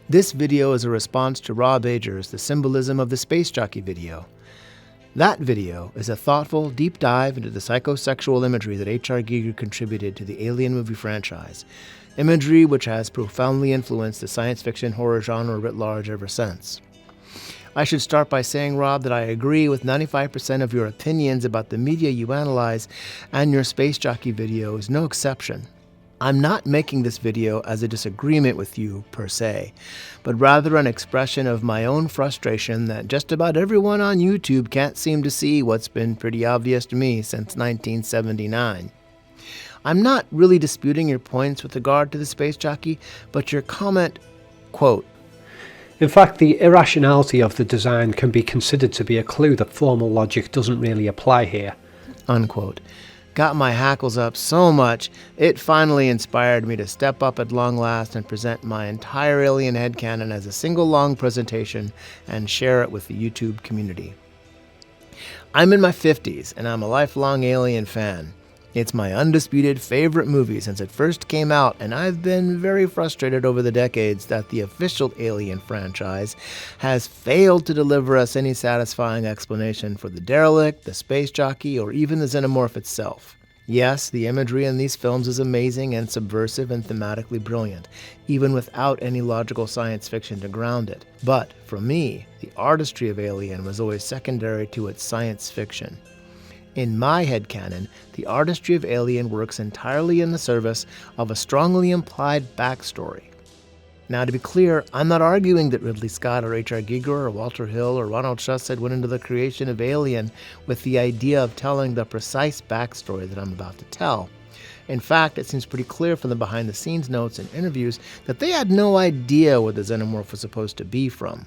This video is a response to Rob Ager's The Symbolism of the Space Jockey video. That video is a thoughtful, deep dive into the psychosexual imagery that H.R. Giger contributed to the Alien movie franchise, imagery which has profoundly influenced the science fiction horror genre writ large ever since. I should start by saying, Rob, that I agree with 95% of your opinions about the media you analyze, and your Space Jockey video is no exception. I'm not making this video as a disagreement with you, per se, but rather an expression of my own frustration that just about everyone on YouTube can't seem to see what's been pretty obvious to me since 1979. I'm not really disputing your points with regard to the Space Jockey, but your comment, quote, "In fact, the irrationality of the design can be considered to be a clue that formal logic doesn't really apply here," unquote, got my hackles up so much, it finally inspired me to step up at long last and present my entire Alien headcanon as a single long presentation and share it with the YouTube community. I'm in my 50s, and I'm a lifelong Alien fan. It's my undisputed favorite movie since it first came out, and I've been very frustrated over the decades that the official Alien franchise has failed to deliver us any satisfying explanation for the derelict, the Space Jockey, or even the Xenomorph itself. Yes, the imagery in these films is amazing and subversive and thematically brilliant, even without any logical science fiction to ground it. But, for me, the artistry of Alien was always secondary to its science fiction. In my headcanon, the artistry of Alien works entirely in the service of a strongly implied backstory. Now, to be clear, I'm not arguing that Ridley Scott or H.R. Giger or Walter Hill or Ronald Shusett went into the creation of Alien with the idea of telling the precise backstory that I'm about to tell. In fact, it seems pretty clear from the behind-the-scenes notes and interviews that they had no idea where the Xenomorph was supposed to be from.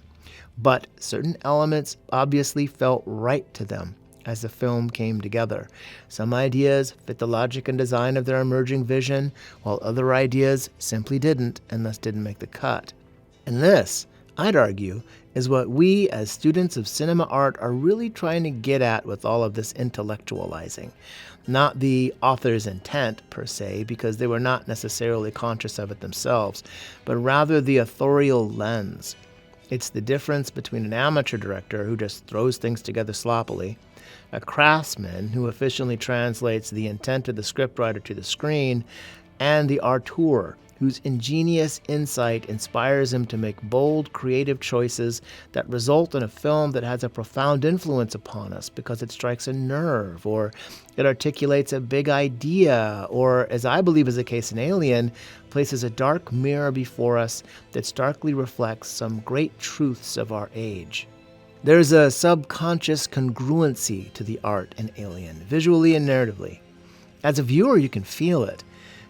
But certain elements obviously felt right to them as the film came together. Some ideas fit the logic and design of their emerging vision, while other ideas simply didn't and thus didn't make the cut. And this, I'd argue, is what we as students of cinema art are really trying to get at with all of this intellectualizing. Not the author's intent, per se, because they were not necessarily conscious of it themselves, but rather the authorial lens. It's the difference between an amateur director who just throws things together sloppily, a craftsman who efficiently translates the intent of the scriptwriter to the screen, and the auteur, whose ingenious insight inspires him to make bold, creative choices that result in a film that has a profound influence upon us because it strikes a nerve, or it articulates a big idea, or, as I believe is the case in Alien, places a dark mirror before us that starkly reflects some great truths of our age. There's a subconscious congruency to the art in Alien, visually and narratively. As a viewer, you can feel it.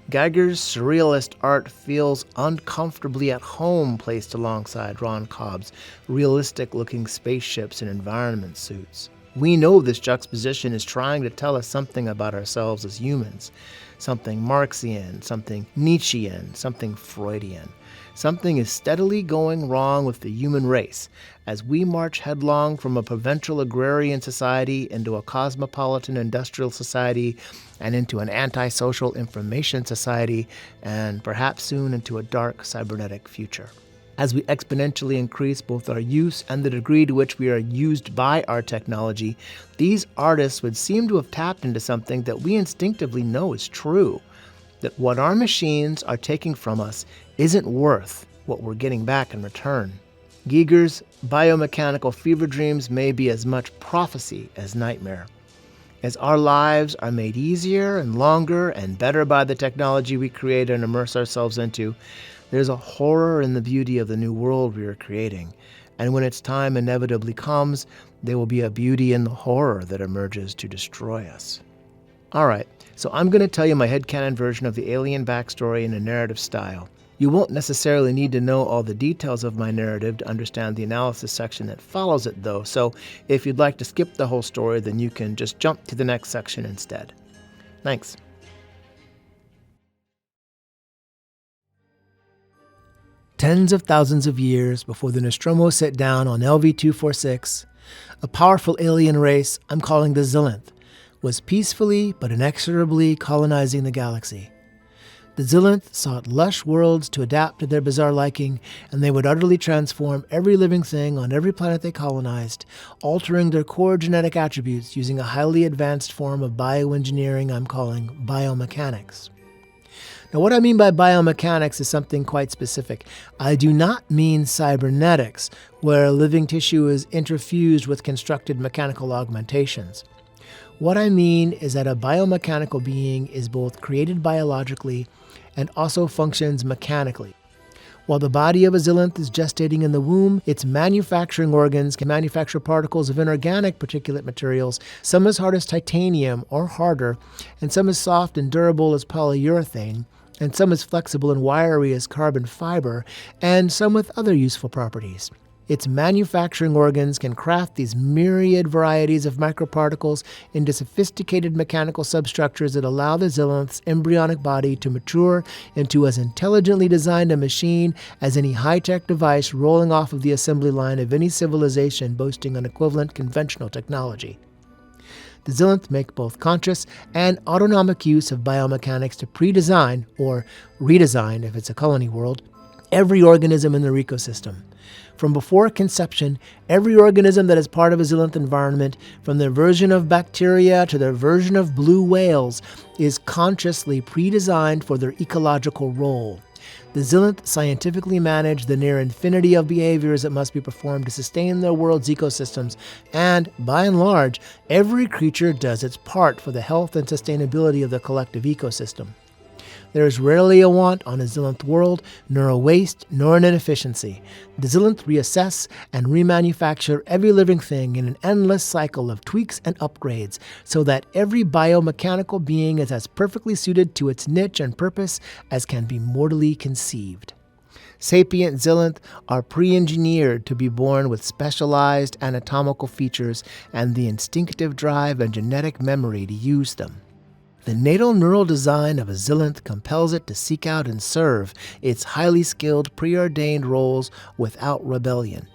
Giger's surrealist art feels uncomfortably at home placed alongside Ron Cobb's realistic-looking spaceships and environment suits. We know this juxtaposition is trying to tell us something about ourselves as humans, something Marxian, something Nietzschean, something Freudian. Something is steadily going wrong with the human race as we march headlong from a provincial agrarian society into a cosmopolitan industrial society and into an antisocial information society and perhaps soon into a dark cybernetic future. As we exponentially increase both our use and the degree to which we are used by our technology, these artists would seem to have tapped into something that we instinctively know is true, that what our machines are taking from us isn't worth what we're getting back in return. Giger's biomechanical fever dreams may be as much prophecy as nightmare. As our lives are made easier and longer and better by the technology we create and immerse ourselves into, there's a horror in the beauty of the new world we are creating. And when its time inevitably comes, there will be a beauty in the horror that emerges to destroy us. Alright, so I'm going to tell you my headcanon version of the Alien backstory in a narrative style. You won't necessarily need to know all the details of my narrative to understand the analysis section that follows it, though, so if you'd like to skip the whole story, then you can just jump to the next section instead. Thanks. Tens of thousands of years before the Nostromo set down on LV-246, a powerful alien race I'm calling the Xilinth was peacefully but inexorably colonizing the galaxy. The Xilinth sought lush worlds to adapt to their bizarre liking, and they would utterly transform every living thing on every planet they colonized, altering their core genetic attributes using a highly advanced form of bioengineering I'm calling biomechanics. Now, what I mean by biomechanics is something quite specific. I do not mean cybernetics, where living tissue is interfused with constructed mechanical augmentations. What I mean is that a biomechanical being is both created biologically and also functions mechanically. While the body of a Xilinth is gestating in the womb, its manufacturing organs can manufacture particles of inorganic particulate materials, some as hard as titanium or harder, and some as soft and durable as polyurethane, and some as flexible and wiry as carbon fiber, and some with other useful properties. Its manufacturing organs can craft these myriad varieties of microparticles into sophisticated mechanical substructures that allow the Xilinth's embryonic body to mature into as intelligently designed a machine as any high-tech device rolling off of the assembly line of any civilization boasting an equivalent conventional technology. The Xilinth make both conscious and autonomic use of biomechanics to pre-design, or redesign if it's a colony world, every organism in their ecosystem. From before conception, every organism that is part of a Xilinth environment, from their version of bacteria to their version of blue whales, is consciously pre-designed for their ecological role. The Xilinth scientifically manage the near infinity of behaviors that must be performed to sustain their world's ecosystems, and, by and large, every creature does its part for the health and sustainability of the collective ecosystem. There is rarely a want on a Xilinth world, nor a waste, nor an inefficiency. The Xilinth reassess and remanufacture every living thing in an endless cycle of tweaks and upgrades, so that every biomechanical being is as perfectly suited to its niche and purpose as can be mortally conceived. Sapient Xilinth are pre-engineered to be born with specialized anatomical features and the instinctive drive and genetic memory to use them. The natal neural design of a Xilinth compels it to seek out and serve its highly skilled, preordained roles without rebellion.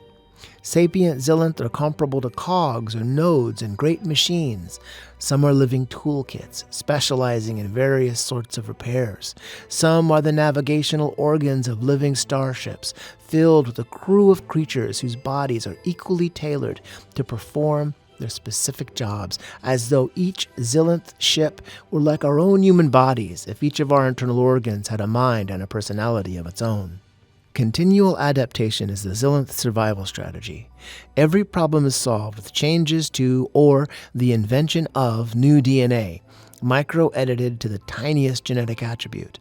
Sapient Xilinth are comparable to cogs or nodes in great machines. Some are living toolkits, specializing in various sorts of repairs. Some are the navigational organs of living starships, filled with a crew of creatures whose bodies are equally tailored to perform their specific jobs, as though each Xilinth ship were like our own human bodies if each of our internal organs had a mind and a personality of its own. Continual adaptation is the Xilinth survival strategy. Every problem is solved with changes to or the invention of new DNA, micro-edited to the tiniest genetic attribute.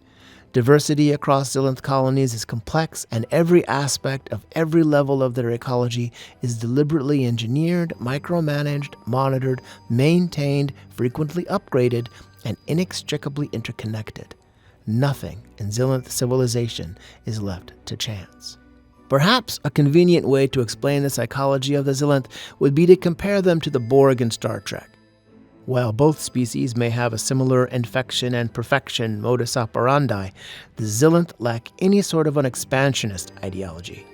Diversity across Xilinth colonies is complex, and every aspect of every level of their ecology is deliberately engineered, micromanaged, monitored, maintained, frequently upgraded, and inextricably interconnected. Nothing in Xilinth civilization is left to chance. Perhaps a convenient way to explain the psychology of the Xilinth would be to compare them to the Borg in Star Trek. While both species may have a similar infection and perfection modus operandi, the Xilinth lack any sort of an expansionist ideology.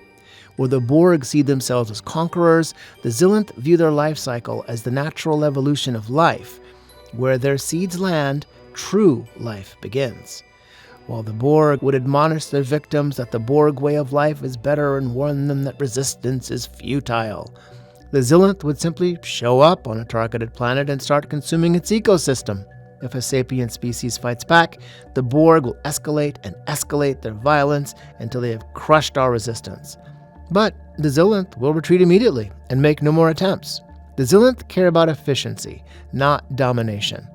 Where the Borg see themselves as conquerors, the Xilinth view their life cycle as the natural evolution of life. Where their seeds land, true life begins. While the Borg would admonish their victims that the Borg way of life is better and warn them that resistance is futile, the Xilinth would simply show up on a targeted planet and start consuming its ecosystem. If a sapient species fights back, the Borg will escalate and escalate their violence until they have crushed our resistance. But the Xilinth will retreat immediately and make no more attempts. The Xilinth care about efficiency, not domination.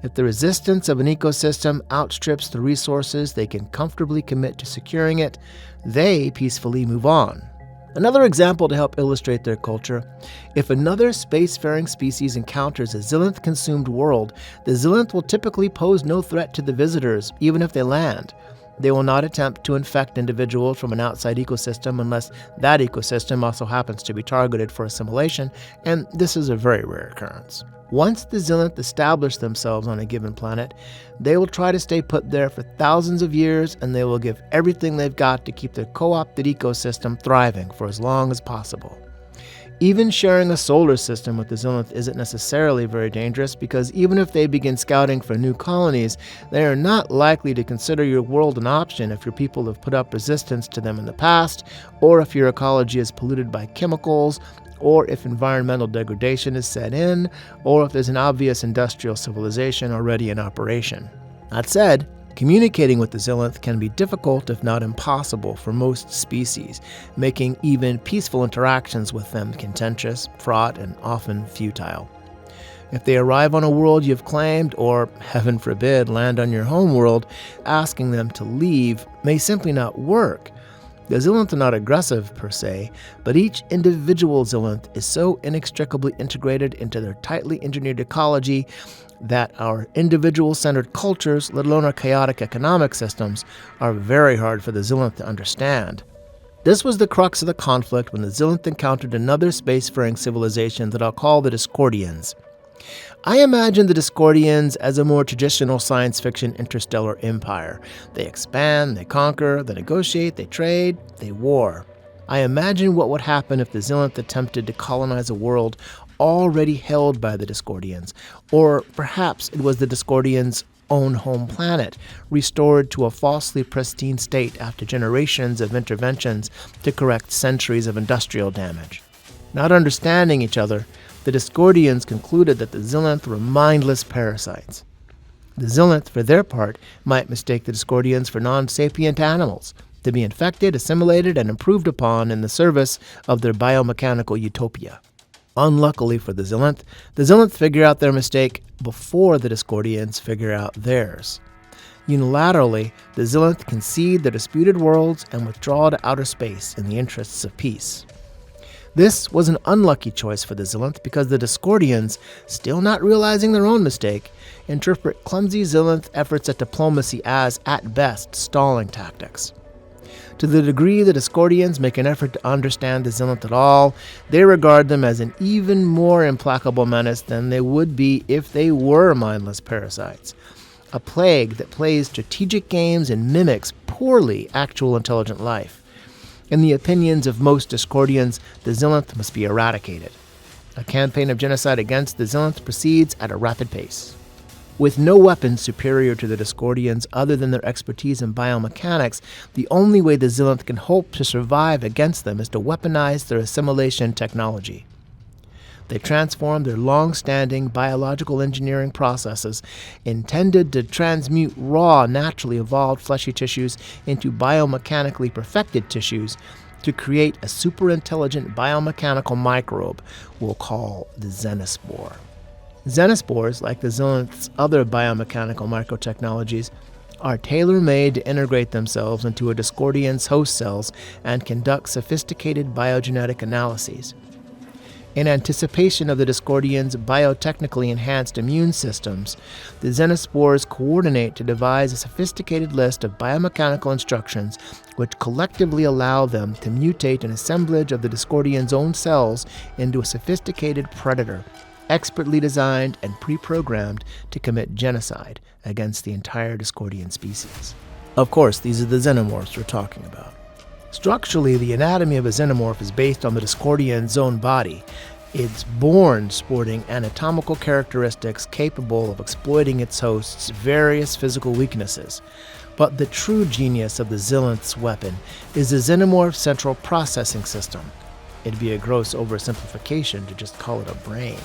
If the resistance of an ecosystem outstrips the resources they can comfortably commit to securing it, they peacefully move on. Another example to help illustrate their culture: if another spacefaring species encounters a Xilinth-consumed world, the Xilinth will typically pose no threat to the visitors, even if they land. They will not attempt to infect individuals from an outside ecosystem unless that ecosystem also happens to be targeted for assimilation, and this is a very rare occurrence. Once the Xilinth establish themselves on a given planet, they will try to stay put there for thousands of years, and they will give everything they've got to keep their co-opted ecosystem thriving for as long as possible. Even sharing a solar system with the Xilinth isn't necessarily very dangerous, because even if they begin scouting for new colonies, they are not likely to consider your world an option if your people have put up resistance to them in the past, or if your ecology is polluted by chemicals, or if environmental degradation is set in, or if there's an obvious industrial civilization already in operation. That said, communicating with the Xilinth can be difficult, if not impossible, for most species, making even peaceful interactions with them contentious, fraught, and often futile. If they arrive on a world you've claimed, or, heaven forbid, land on your home world, asking them to leave may simply not work. The Xilinth are not aggressive per se, but each individual Xilinth is so inextricably integrated into their tightly engineered ecology that our individual-centered cultures, let alone our chaotic economic systems, are very hard for the Xilinth to understand. This was the crux of the conflict when the Xilinth encountered another spacefaring civilization that I'll call the Dyscordians. I imagine the Dyscordians as a more traditional science fiction interstellar empire. They expand, they conquer, they negotiate, they trade, they war. I imagine what would happen if the Xilinth attempted to colonize a world already held by the Dyscordians, or perhaps it was the Dyscordians' own home planet, restored to a falsely pristine state after generations of interventions to correct centuries of industrial damage. Not understanding each other, the Dyscordians concluded that the Xilinth were mindless parasites. The Xilinth, for their part, might mistake the Dyscordians for non-sapient animals, to be infected, assimilated, and improved upon in the service of their biomechanical utopia. Unluckily for the Xilinth figure out their mistake before the Dyscordians figure out theirs. Unilaterally, the Xilinth concede their disputed worlds and withdraw to outer space in the interests of peace. This was an unlucky choice for the Xilinth because the Dyscordians, still not realizing their own mistake, interpret clumsy Xilinth efforts at diplomacy as, at best, stalling tactics. To the degree the Dyscordians make an effort to understand the Xilinth at all, they regard them as an even more implacable menace than they would be if they were mindless parasites. A plague that plays strategic games and mimics poorly actual intelligent life. In the opinions of most Dyscordians, the Xilinth must be eradicated. A campaign of genocide against the Xilinth proceeds at a rapid pace. With no weapons superior to the Dyscordians other than their expertise in biomechanics, the only way the Xilinth can hope to survive against them is to weaponize their assimilation technology. They transform their long-standing biological engineering processes intended to transmute raw, naturally evolved fleshy tissues into biomechanically perfected tissues to create a super-intelligent biomechanical microbe we'll call the Xenospore. Xenospores, like the Xilinth's other biomechanical microtechnologies, are tailor-made to integrate themselves into a Dyscordian's host cells and conduct sophisticated biogenetic analyses. In anticipation of the Dyscordians' biotechnically enhanced immune systems, the Xenospores coordinate to devise a sophisticated list of biomechanical instructions which collectively allow them to mutate an assemblage of the Dyscordians' own cells into a sophisticated predator, expertly designed and pre-programmed to commit genocide against the entire Dyscordian species. Of course, these are the Xenomorphs we're talking about. Structurally, the anatomy of a Xenomorph is based on the Dyscordian's own body. It's born sporting anatomical characteristics capable of exploiting its host's various physical weaknesses. But the true genius of the Xilinth's weapon is the Xenomorph's central processing system. It'd be a gross oversimplification to just call it a brain.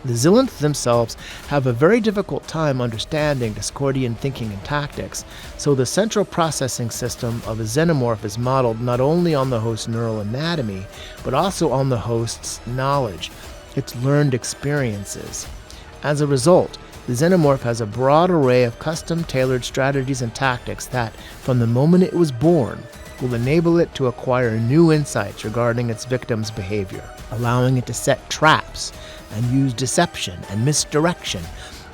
The Xilinth themselves have a very difficult time understanding Dyscordian thinking and tactics, so the central processing system of a Xenomorph is modeled not only on the host's neural anatomy, but also on the host's knowledge, its learned experiences. As a result, the Xenomorph has a broad array of custom-tailored strategies and tactics that, from the moment it was born, will enable it to acquire new insights regarding its victim's behavior, allowing it to set traps and use deception and misdirection,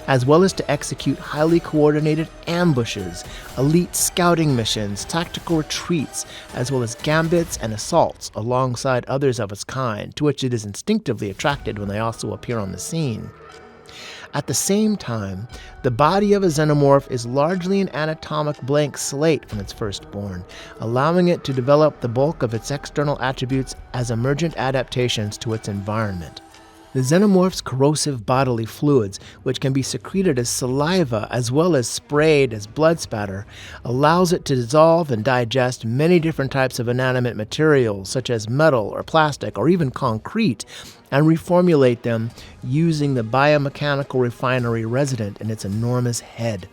as well as to execute highly coordinated ambushes, elite scouting missions, tactical retreats, as well as gambits and assaults alongside others of its kind, to which it is instinctively attracted when they also appear on the scene. At the same time, the body of a xenomorph is largely an anatomic blank slate when it's first born, allowing it to develop the bulk of its external attributes as emergent adaptations to its environment. The xenomorph's corrosive bodily fluids, which can be secreted as saliva as well as sprayed as blood spatter, allows it to dissolve and digest many different types of inanimate materials, such as metal or plastic or even concrete, and reformulate them using the biomechanical refinery resident in its enormous head.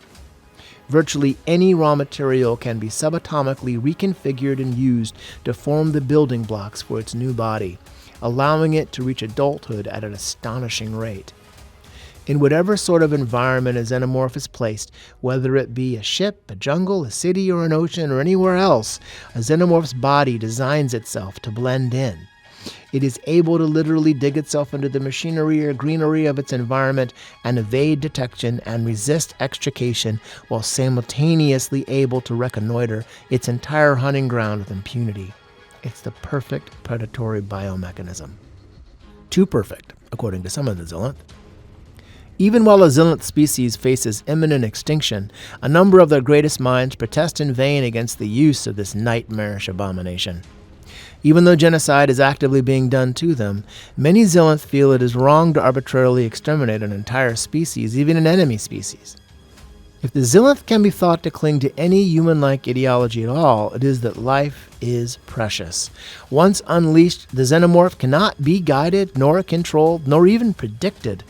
Virtually any raw material can be subatomically reconfigured and used to form the building blocks for its new body, allowing it to reach adulthood at an astonishing rate. In whatever sort of environment a xenomorph is placed, whether it be a ship, a jungle, a city, or an ocean, or anywhere else, a xenomorph's body designs itself to blend in. It is able to literally dig itself into the machinery or greenery of its environment and evade detection and resist extrication while simultaneously able to reconnoiter its entire hunting ground with impunity. It's the perfect predatory biomechanism. Too perfect, according to some of the Xilinth. Even while the Xilinth species faces imminent extinction, a number of their greatest minds protest in vain against the use of this nightmarish abomination. Even though genocide is actively being done to them, many Xilinth feel it is wrong to arbitrarily exterminate an entire species, even an enemy species. If the Xilinth can be thought to cling to any human-like ideology at all, it is that life is precious. Once unleashed, the xenomorph cannot be guided, nor controlled, nor even predicted.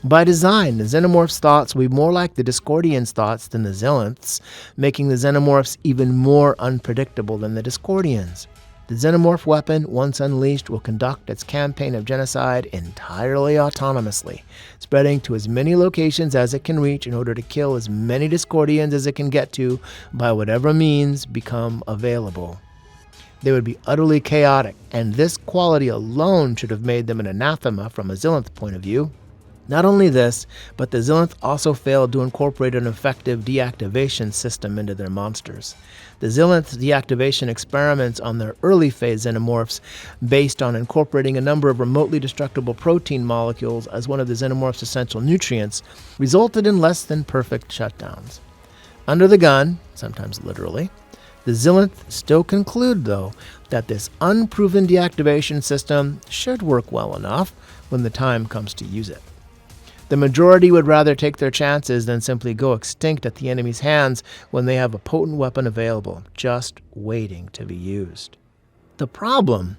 By design, the xenomorph's thoughts will be more like the Dyscordians' thoughts than the Xilinth's, making the xenomorphs even more unpredictable than the Dyscordians. The xenomorph weapon, once unleashed, will conduct its campaign of genocide entirely autonomously, spreading to as many locations as it can reach in order to kill as many Dyscordians as it can get to by whatever means become available. They would be utterly chaotic, and this quality alone should have made them an anathema from a Xilinth point of view. Not only this, but the Xilinth also failed to incorporate an effective deactivation system into their monsters. The Xilinth deactivation experiments on their early phase xenomorphs, based on incorporating a number of remotely destructible protein molecules as one of the xenomorph's essential nutrients, resulted in less than perfect shutdowns. Under the gun, sometimes literally, the Xilinth still conclude, though, that this unproven deactivation system should work well enough when the time comes to use it. The majority would rather take their chances than simply go extinct at the enemy's hands when they have a potent weapon available, just waiting to be used. The problem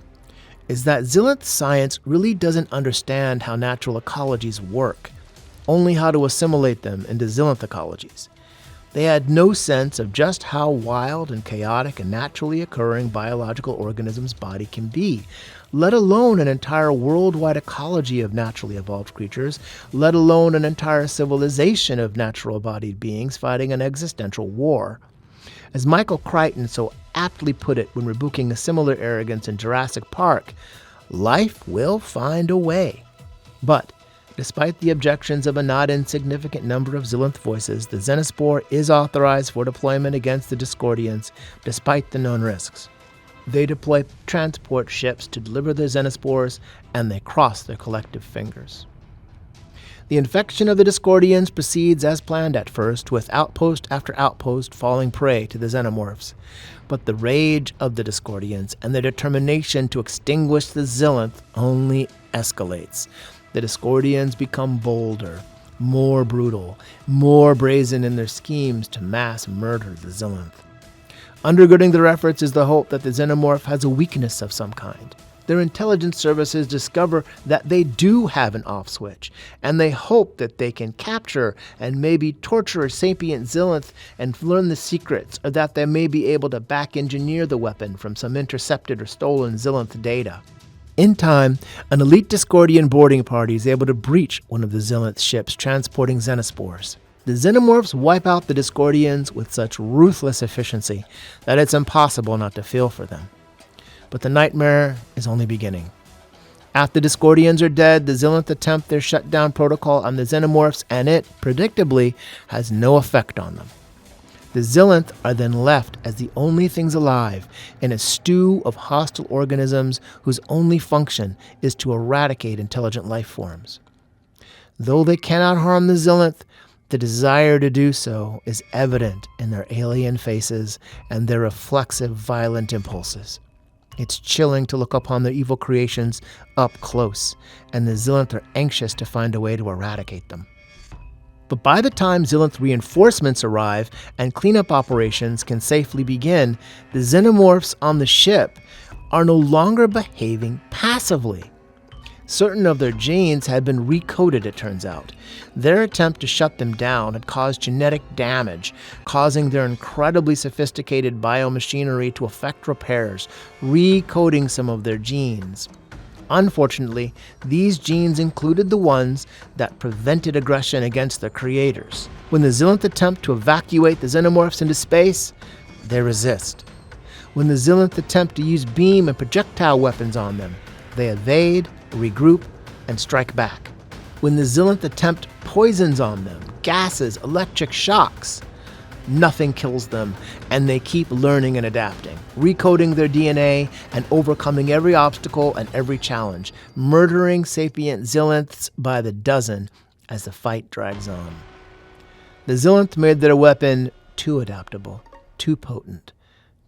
is that Xilinth science really doesn't understand how natural ecologies work, only how to assimilate them into Xilinth ecologies. They had no sense of just how wild and chaotic a naturally occurring biological organism's body can be, let alone an entire worldwide ecology of naturally evolved creatures, let alone an entire civilization of natural-bodied beings fighting an existential war. As Michael Crichton so aptly put it when rebuking a similar arrogance in Jurassic Park, life will find a way. But despite the objections of a not insignificant number of Xilinth voices, the Xenospore is authorized for deployment against the Dyscordians, despite the known risks. They deploy transport ships to deliver their Xenospores, and they cross their collective fingers. The infection of the Dyscordians proceeds as planned at first, with outpost after outpost falling prey to the Xenomorphs. But the rage of the Dyscordians and their determination to extinguish the Xilinth only escalates. The Dyscordians become bolder, more brutal, more brazen in their schemes to mass murder the Xilinth. Undergirding their efforts is the hope that the Xenomorph has a weakness of some kind. Their intelligence services discover that they do have an off switch, and they hope that they can capture and maybe torture a sapient Xilinth and learn the secrets, or that they may be able to back-engineer the weapon from some intercepted or stolen Xilinth data. In time, an elite Dyscordian boarding party is able to breach one of the Xilinth ships transporting Xenospores. The Xenomorphs wipe out the Dyscordians with such ruthless efficiency that it's impossible not to feel for them. But the nightmare is only beginning. After the Dyscordians are dead, the Xilinth attempt their shutdown protocol on the Xenomorphs, and it, predictably, has no effect on them. The Xilinth are then left as the only things alive in a stew of hostile organisms whose only function is to eradicate intelligent life forms. Though they cannot harm the Xilinth, the desire to do so is evident in their alien faces and their reflexive, violent impulses. It's chilling to look upon their evil creations up close, and the Xilinth are anxious to find a way to eradicate them. But by the time Xilinth reinforcements arrive and cleanup operations can safely begin, the Xenomorphs on the ship are no longer behaving passively. Certain of their genes had been recoded, it turns out. Their attempt to shut them down had caused genetic damage, causing their incredibly sophisticated biomachinery to affect repairs, recoding some of their genes. Unfortunately, these genes included the ones that prevented aggression against their creators. When the Xilinth attempt to evacuate the Xenomorphs into space, they resist. When the Xilinth attempt to use beam and projectile weapons on them, they evade, regroup, and strike back. When the Xilinth attempt poisons on them, gases, electric shocks, nothing kills them, and they keep learning and adapting, recoding their DNA and overcoming every obstacle and every challenge, murdering sapient Xilinths by the dozen as the fight drags on. The Xilinth made their weapon too adaptable, too potent,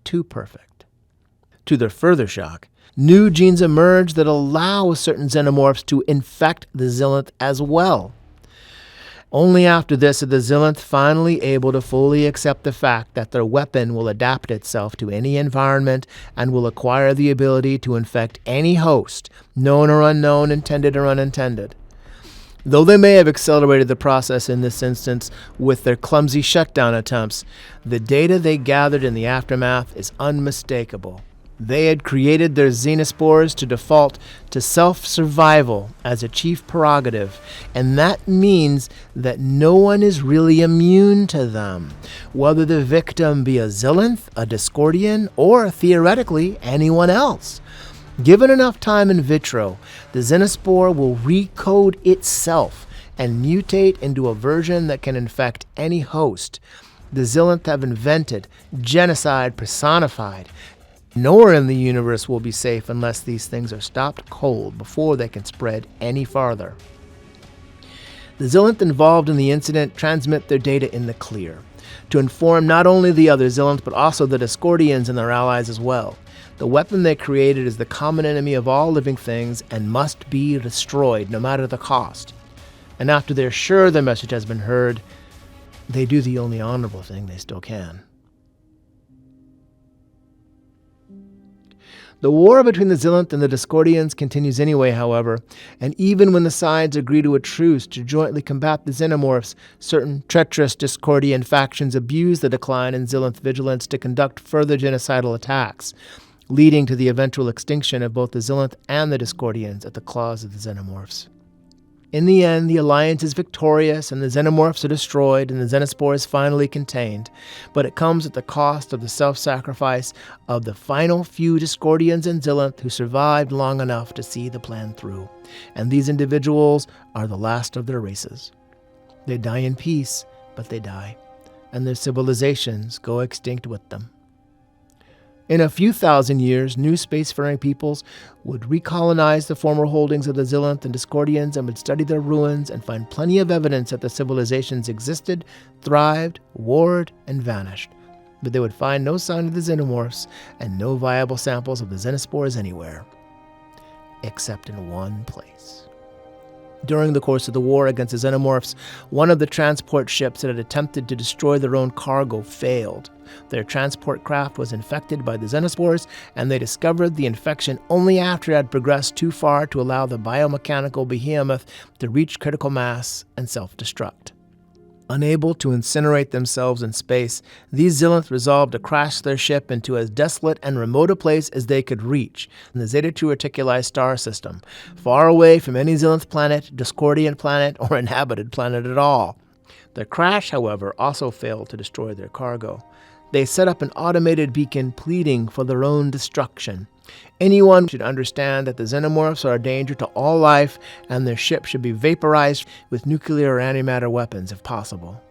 too perfect. To their further shock, new genes emerge that allow certain Xenomorphs to infect the Xilinth as well. Only after this are the Xilinth finally able to fully accept the fact that their weapon will adapt itself to any environment and will acquire the ability to infect any host, known or unknown, intended or unintended. Though they may have accelerated the process in this instance with their clumsy shutdown attempts, the data they gathered in the aftermath is unmistakable. They had created their Xenospores to default to self-survival as a chief prerogative, and that means that no one is really immune to them, whether the victim be a Xilinth, a Dyscordian, or, theoretically, anyone else. Given enough time in vitro, the Xenospore will recode itself and mutate into a version that can infect any host. The Xilinth have invented genocide personified. Nowhere in the universe will be safe unless these things are stopped cold before they can spread any farther. The Xilinth involved in the incident transmit their data in the clear, to inform not only the other Xilinth but also the Dyscordians and their allies as well. The weapon they created is the common enemy of all living things and must be destroyed no matter the cost. And after they're sure their message has been heard, they do the only honorable thing they still can. The war between the Xilinth and the Dyscordians continues anyway, however, and even when the sides agree to a truce to jointly combat the Xenomorphs, certain treacherous Dyscordian factions abuse the decline in Xilinth vigilance to conduct further genocidal attacks, leading to the eventual extinction of both the Xilinth and the Dyscordians at the claws of the Xenomorphs. In the end, the Alliance is victorious and the Xenomorphs are destroyed and the Xenospores finally contained, but it comes at the cost of the self-sacrifice of the final few Dyscordians and Xilinth who survived long enough to see the plan through, and these individuals are the last of their races. They die in peace, but they die, and their civilizations go extinct with them. In a few thousand years, new spacefaring peoples would recolonize the former holdings of the Xilinth and Dyscordians and would study their ruins and find plenty of evidence that the civilizations existed, thrived, warred, and vanished. But they would find no sign of the Xenomorphs and no viable samples of the Xenospores anywhere, except in one place. During the course of the war against the Xenomorphs, one of the transport ships that had attempted to destroy their own cargo failed. Their transport craft was infected by the Xenospores, and they discovered the infection only after it had progressed too far to allow the biomechanical behemoth to reach critical mass and self-destruct. Unable to incinerate themselves in space, these Xilinth resolved to crash their ship into as desolate and remote a place as they could reach, in the Zeta 2 Reticuli star system, far away from any Xilinth planet, Dyscordian planet, or inhabited planet at all. Their crash, however, also failed to destroy their cargo. They set up an automated beacon pleading for their own destruction. Anyone should understand that the Xenomorphs are a danger to all life and their ship should be vaporized with nuclear or antimatter weapons if possible.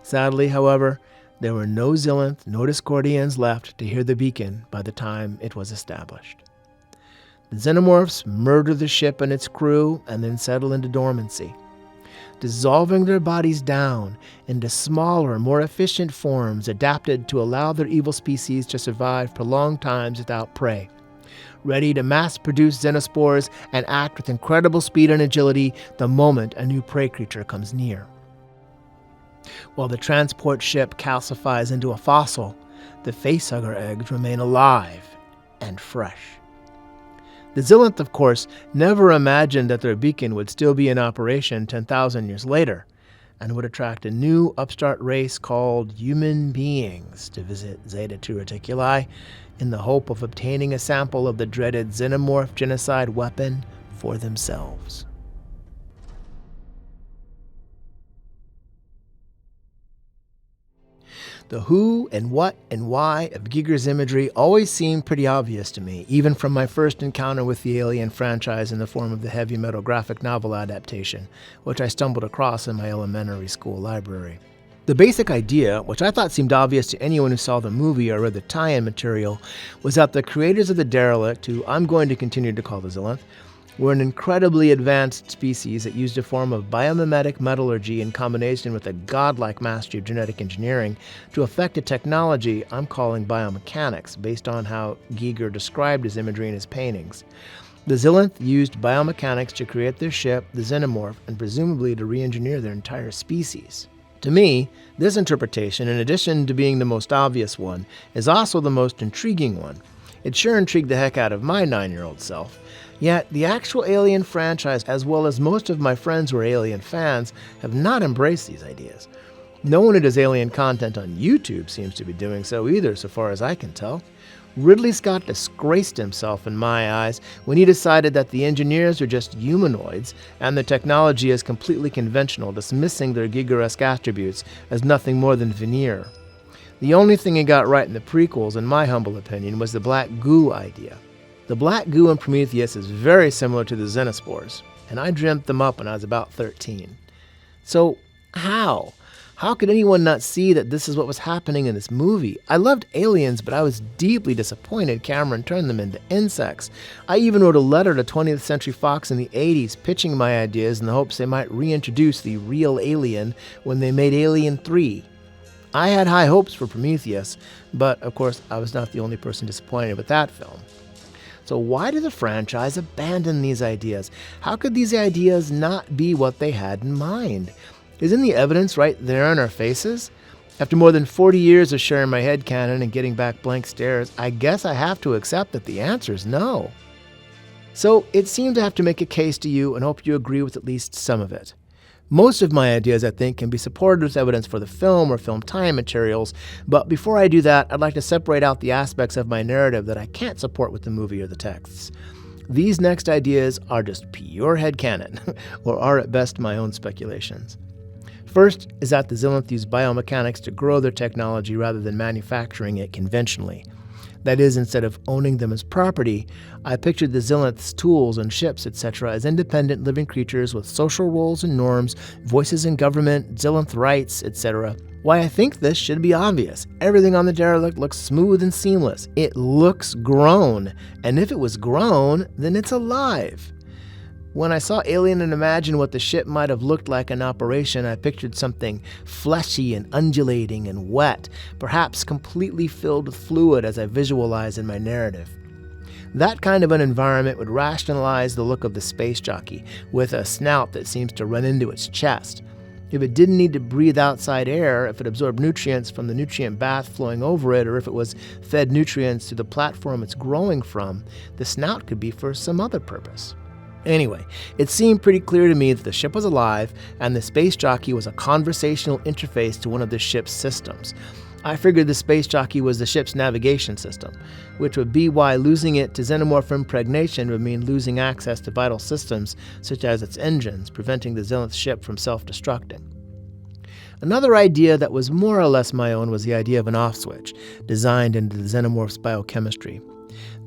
Sadly, however, there were no Xilinth, no Dyscordians left to hear the beacon by the time it was established. The Xenomorphs murder the ship and its crew and then settle into dormancy, dissolving their bodies down into smaller, more efficient forms adapted to allow their evil species to survive prolonged times without prey, ready to mass-produce Xenospores and act with incredible speed and agility the moment a new prey creature comes near. While the transport ship calcifies into a fossil, the facehugger eggs remain alive and fresh. The Xilinth, of course, never imagined that their beacon would still be in operation 10,000 years later, and would attract a new upstart race called human beings to visit Zeta 2 Reticuli in the hope of obtaining a sample of the dreaded Xenomorph genocide weapon for themselves. The who and what and why of Giger's imagery always seemed pretty obvious to me, even from my first encounter with the Alien franchise in the form of the heavy metal graphic novel adaptation, which I stumbled across in my elementary school library. The basic idea, which I thought seemed obvious to anyone who saw the movie or read the tie-in material, was that the creators of the derelict, who I'm going to continue to call the Xilinth, were an incredibly advanced species that used a form of biomimetic metallurgy in combination with a godlike mastery of genetic engineering to effect a technology I'm calling biomechanics, based on how Giger described his imagery in his paintings. The Xilinth used biomechanics to create their ship, the Xenomorph, and presumably to re-engineer their entire species. To me, this interpretation, in addition to being the most obvious one, is also the most intriguing one. It sure intrigued the heck out of my 9-year-old self. Yet, the actual Alien franchise, as well as most of my friends who are Alien fans, have not embraced these ideas. No one who does Alien content on YouTube seems to be doing so either, so far as I can tell. Ridley Scott disgraced himself in my eyes when he decided that the engineers are just humanoids and the technology is completely conventional, dismissing their Giger-esque attributes as nothing more than veneer. The only thing he got right in the prequels, in my humble opinion, was the black goo idea. The black goo in Prometheus is very similar to the Xenospores, and I dreamt them up when I was about 13. So, how? How could anyone not see that this is what was happening in this movie? I loved aliens, but I was deeply disappointed Cameron turned them into insects. I even wrote a letter to 20th Century Fox in the 80s pitching my ideas in the hopes they might reintroduce the real alien when they made Alien 3. I had high hopes for Prometheus, but of course I was not the only person disappointed with that film. So why did the franchise abandon these ideas? How could these ideas not be what they had in mind? Isn't the evidence right there on our faces? After more than 40 years of sharing my headcanon and getting back blank stares, I guess I have to accept that the answer is no. So it seems I have to make a case to you and hope you agree with at least some of it. Most of my ideas, I think, can be supported with evidence for the film or film tie-in materials, but before I do that, I'd like to separate out the aspects of my narrative that I can't support with the movie or the texts. These next ideas are just pure headcanon, or are at best my own speculations. First is that the Xilinth use biomechanics to grow their technology rather than manufacturing it conventionally. That is, instead of owning them as property, I pictured the Xilinth's tools and ships, etc. as independent living creatures with social roles and norms, voices in government, Xilinth rights, etc. Why I think this should be obvious. Everything on the derelict looks smooth and seamless. It looks grown, and if it was grown, then it's alive. When I saw Alien and imagined what the ship might have looked like in operation, I pictured something fleshy and undulating and wet, perhaps completely filled with fluid as I visualized in my narrative. That kind of an environment would rationalize the look of the Space Jockey, with a snout that seems to run into its chest. If it didn't need to breathe outside air, if it absorbed nutrients from the nutrient bath flowing over it, or if it was fed nutrients to the platform it's growing from, the snout could be for some other purpose. Anyway, it seemed pretty clear to me that the ship was alive and the Space Jockey was a conversational interface to one of the ship's systems. I figured the Space Jockey was the ship's navigation system, which would be why losing it to xenomorph impregnation would mean losing access to vital systems such as its engines, preventing the Xilinth ship from self-destructing. Another idea that was more or less my own was the idea of an off-switch, designed into the Xenomorph's biochemistry.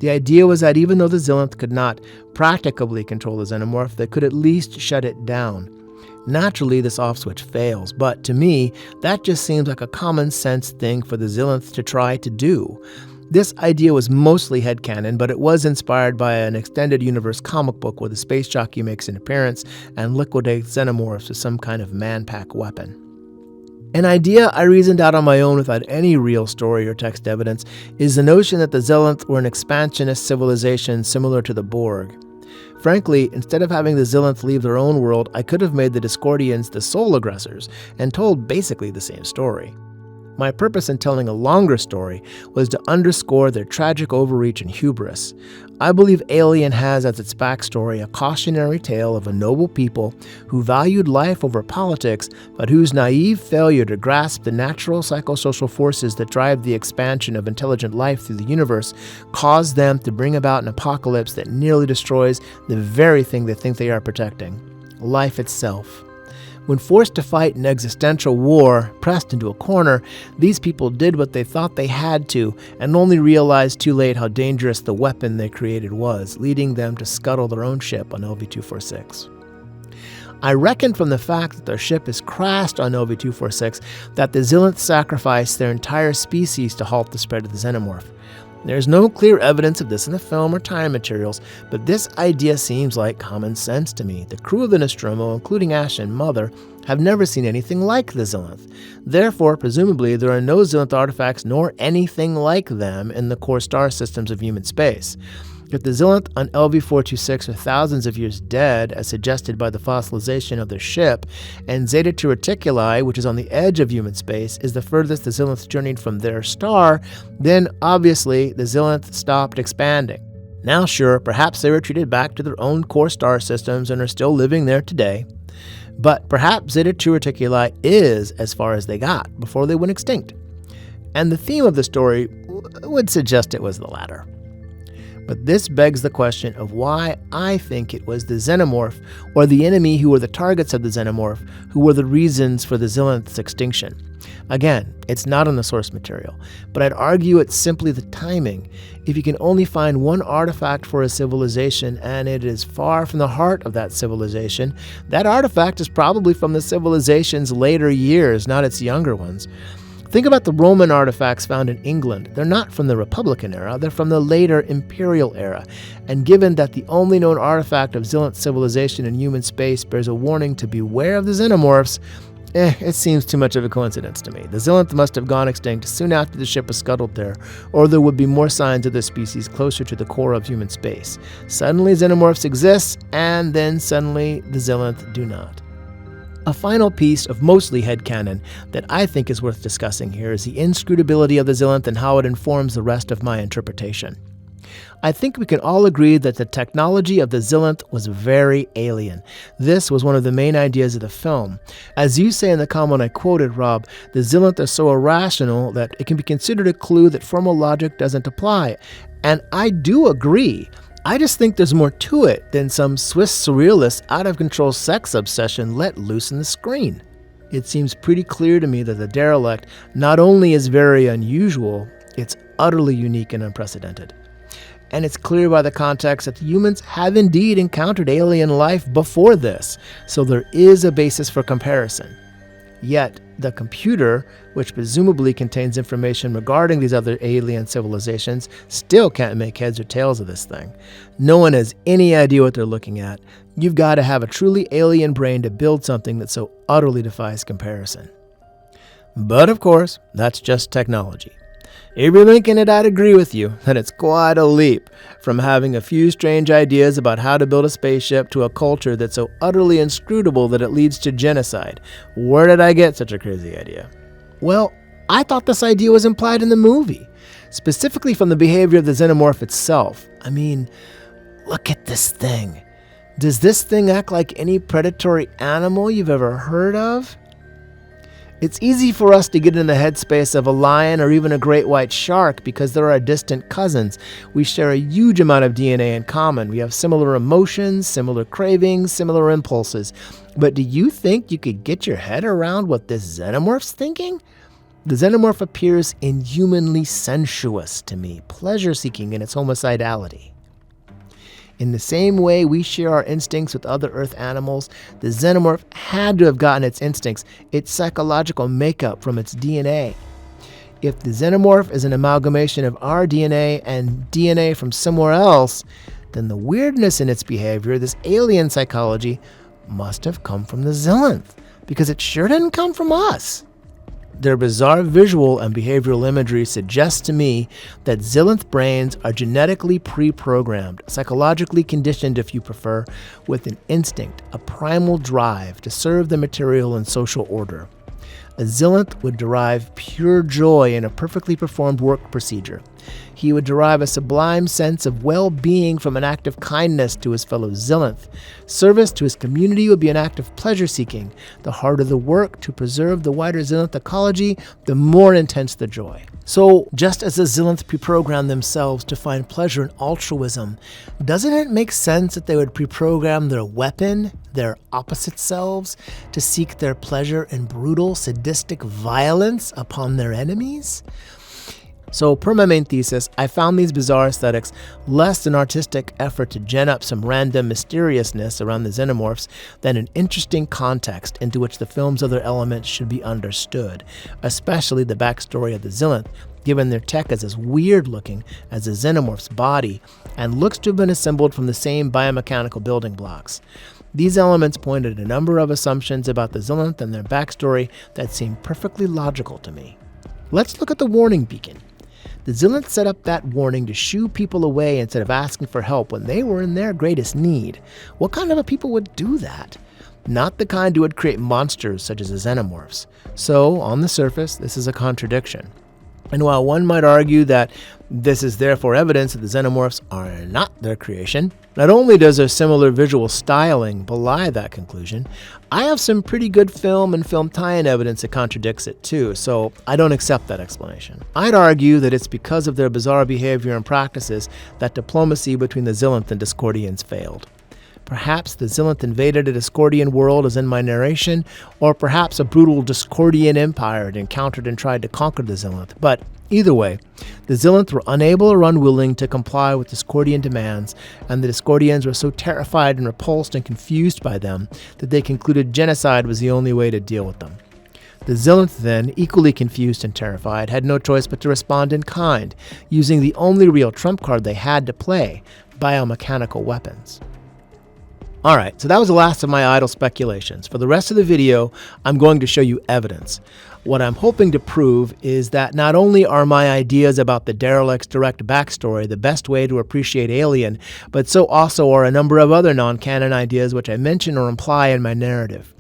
The idea was that even though the Xilinth could not practicably control the Xenomorph, they could at least shut it down. Naturally, this off-switch fails, but to me, that just seems like a common-sense thing for the Xilinth to try to do. This idea was mostly headcanon, but it was inspired by an extended universe comic book where the Space Jockey makes an appearance and liquidates Xenomorphs with some kind of man-pack weapon. An idea I reasoned out on my own without any real story or text evidence is the notion that the Xelinth were an expansionist civilization similar to the Borg. Frankly, instead of having the Xelinth leave their own world, I could have made the Dyscordians the sole aggressors and told basically the same story. My purpose in telling a longer story was to underscore their tragic overreach and hubris. I believe Alien has as its backstory a cautionary tale of a noble people who valued life over politics, but whose naive failure to grasp the natural psychosocial forces that drive the expansion of intelligent life through the universe caused them to bring about an apocalypse that nearly destroys the very thing they think they are protecting: life itself. When forced to fight an existential war, pressed into a corner, these people did what they thought they had to, and only realized too late how dangerous the weapon they created was, leading them to scuttle their own ship on LV-246. I reckon from the fact that their ship is crashed on LV-246 that the Xelinth sacrificed their entire species to halt the spread of the Xenomorph. There's no clear evidence of this in the film or time materials, but this idea seems like common sense to me. The crew of the Nostromo, including Ash and Mother, have never seen anything like the Xelinth. Therefore, presumably, there are no Xelinth artifacts nor anything like them in the core star systems of human space. If the Xelinth on LV-426 are thousands of years dead, as suggested by the fossilization of their ship, and Zeta II Reticuli, which is on the edge of human space, is the furthest the Xelinth journeyed from their star, then obviously the Xelinth stopped expanding. Now sure, perhaps they retreated back to their own core star systems and are still living there today. But perhaps Zeta II Reticuli is as far as they got before they went extinct. And the theme of the story would suggest it was the latter. But this begs the question of why I think it was the Xenomorph, or the enemy who were the targets of the Xenomorph, who were the reasons for the Xelinth's extinction. Again, it's not in the source material, but I'd argue it's simply the timing. If you can only find one artifact for a civilization and it is far from the heart of that civilization, that artifact is probably from the civilization's later years, not its younger ones. Think about the Roman artifacts found in England. They're not from the Republican era, they're from the later Imperial era. And given that the only known artifact of Xelinth civilization in human space bears a warning to beware of the Xenomorphs, it seems too much of a coincidence to me. The Xelinth must have gone extinct soon after the ship was scuttled there, or there would be more signs of this species closer to the core of human space. Suddenly Xenomorphs exist, and then suddenly the Xelinth do not. A final piece of mostly headcanon that I think is worth discussing here is the inscrutability of the Xelinth and how it informs the rest of my interpretation. I think we can all agree that the technology of the Xelinth was very alien. This was one of the main ideas of the film. As you say in the comment I quoted, Rob, the Xelinth are so irrational that it can be considered a clue that formal logic doesn't apply. And I do agree. I just think there's more to it than some Swiss surrealist out-of-control sex obsession let loose in the screen. It seems pretty clear to me that the derelict not only is very unusual, it's utterly unique and unprecedented. And it's clear by the context that the humans have indeed encountered alien life before this, so there is a basis for comparison. Yet, the computer, which presumably contains information regarding these other alien civilizations, still can't make heads or tails of this thing. No one has any idea what they're looking at. You've got to have a truly alien brain to build something that so utterly defies comparison. But of course, that's just technology. If you're thinking it, I'd agree with you that it's quite a leap from having a few strange ideas about how to build a spaceship to a culture that's so utterly inscrutable that it leads to genocide. Where did I get such a crazy idea? Well, I thought this idea was implied in the movie, specifically from the behavior of the Xenomorph itself. I mean, look at this thing. Does this thing act like any predatory animal you've ever heard of? It's easy for us to get in the headspace of a lion or even a great white shark because they're our distant cousins. We share a huge amount of DNA in common. We have similar emotions, similar cravings, similar impulses. But do you think you could get your head around what this Xenomorph's thinking? The Xenomorph appears inhumanly sensuous to me, pleasure-seeking in its homicidality. In the same way we share our instincts with other Earth animals, the Xenomorph had to have gotten its instincts, its psychological makeup from its DNA. If the Xenomorph is an amalgamation of our DNA and DNA from somewhere else, then the weirdness in its behavior, this alien psychology, must have come from the Xilinth, because it sure didn't come from us. Their bizarre visual and behavioral imagery suggests to me that Xilinth brains are genetically pre-programmed, psychologically conditioned if you prefer, with an instinct, a primal drive to serve the material and social order. A Xilinth would derive pure joy in a perfectly performed work procedure. He would derive a sublime sense of well-being from an act of kindness to his fellow Xilinth. Service to his community would be an act of pleasure-seeking. The harder the work to preserve the wider Xilinth ecology, the more intense the joy. So, just as the Xilinth pre-program themselves to find pleasure in altruism, doesn't it make sense that they would pre-program their weapon, their opposite selves, to seek their pleasure in brutal, sadistic violence upon their enemies? So, per my main thesis, I found these bizarre aesthetics less an artistic effort to gen up some random mysteriousness around the Xenomorphs than an interesting context into which the film's other elements should be understood, especially the backstory of the Xilinth, given their tech is as weird looking as the Xenomorph's body and looks to have been assembled from the same biomechanical building blocks. These elements point at a number of assumptions about the Xilinth and their backstory that seem perfectly logical to me. Let's look at the warning beacon. The Xilinth set up that warning to shoo people away instead of asking for help when they were in their greatest need. What kind of a people would do that? Not the kind who would create monsters such as the Xenomorphs. So, on the surface, this is a contradiction. And while one might argue that this is therefore evidence that the Xenomorphs are not their creation, not only does their similar visual styling belie that conclusion, I have some pretty good film and film tie-in evidence that contradicts it too, so I don't accept that explanation. I'd argue that it's because of their bizarre behavior and practices that diplomacy between the Xilinth and Dyscordians failed. Perhaps the Xilinth invaded a Dyscordian world as in my narration, or perhaps a brutal Dyscordian empire had encountered and tried to conquer the Xilinth. But either way, the Xilinth were unable or unwilling to comply with Dyscordian demands, and the Dyscordians were so terrified and repulsed and confused by them that they concluded genocide was the only way to deal with them. The Xilinth then, equally confused and terrified, had no choice but to respond in kind, using the only real trump card they had to play, biomechanical weapons. Alright, so that was the last of my idle speculations. For the rest of the video, I'm going to show you evidence. What I'm hoping to prove is that not only are my ideas about the derelict's direct backstory the best way to appreciate Alien, but so also are a number of other non-canon ideas which I mention or imply in my narrative.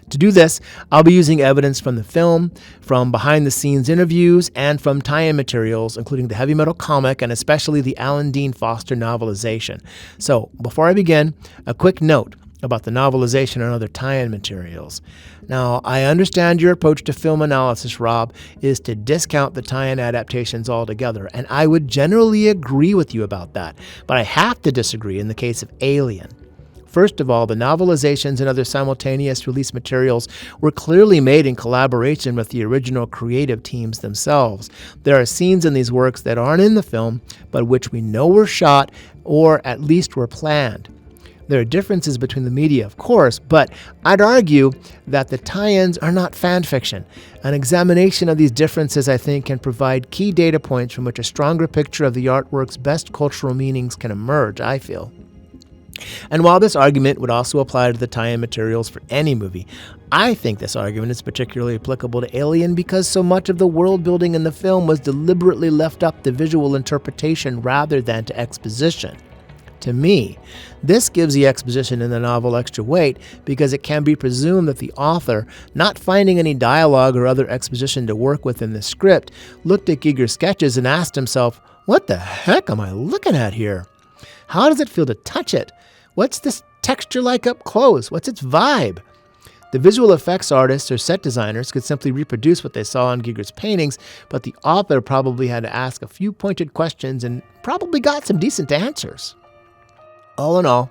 To do this, I'll be using evidence from the film, from behind-the-scenes interviews, and from tie-in materials, including the Heavy Metal comic and especially the Alan Dean Foster novelization. So, before I begin, a quick note about the novelization and other tie-in materials. Now, I understand your approach to film analysis, Rob, is to discount the tie-in adaptations altogether, and I would generally agree with you about that, but I have to disagree in the case of Alien. First of all, the novelizations and other simultaneous release materials were clearly made in collaboration with the original creative teams themselves. There are scenes in these works that aren't in the film, but which we know were shot or at least were planned. There are differences between the media, of course, but I'd argue that the tie-ins are not fan fiction. An examination of these differences, I think, can provide key data points from which a stronger picture of the artwork's best cultural meanings can emerge, I feel. And while this argument would also apply to the tie-in materials for any movie, I think this argument is particularly applicable to Alien because so much of the world building in the film was deliberately left up to visual interpretation rather than to exposition. To me, this gives the exposition in the novel extra weight because it can be presumed that the author, not finding any dialogue or other exposition to work with in the script, looked at Giger's sketches and asked himself, "What the heck am I looking at here? How does it feel to touch it? What's this texture like up close? What's its vibe?" The visual effects artists or set designers could simply reproduce what they saw in Giger's paintings, but the author probably had to ask a few pointed questions and probably got some decent answers. All in all,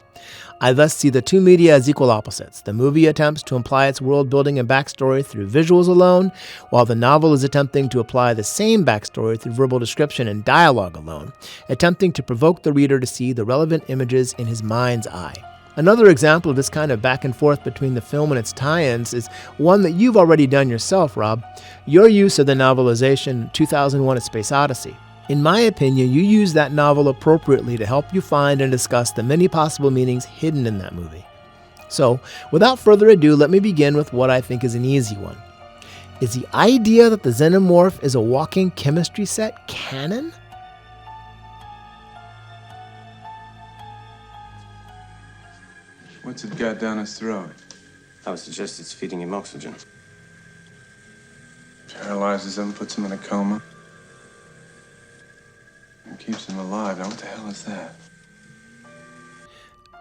I thus see the two media as equal opposites. The movie attempts to imply its world building and backstory through visuals alone, while the novel is attempting to apply the same backstory through verbal description and dialogue alone, attempting to provoke the reader to see the relevant images in his mind's eye. Another example of this kind of back and forth between the film and its tie-ins is one that you've already done yourself, Rob. Your use of the novelization 2001: A Space Odyssey. In my opinion, you use that novel appropriately to help you find and discuss the many possible meanings hidden in that movie. So, without further ado, let me begin with what I think is an easy one. Is the idea that the Xenomorph is a walking chemistry set canon? What's it got down his throat? I would suggest it's feeding him oxygen. Paralyzes him, puts him in a coma. And keeps him alive. Now what the hell is that?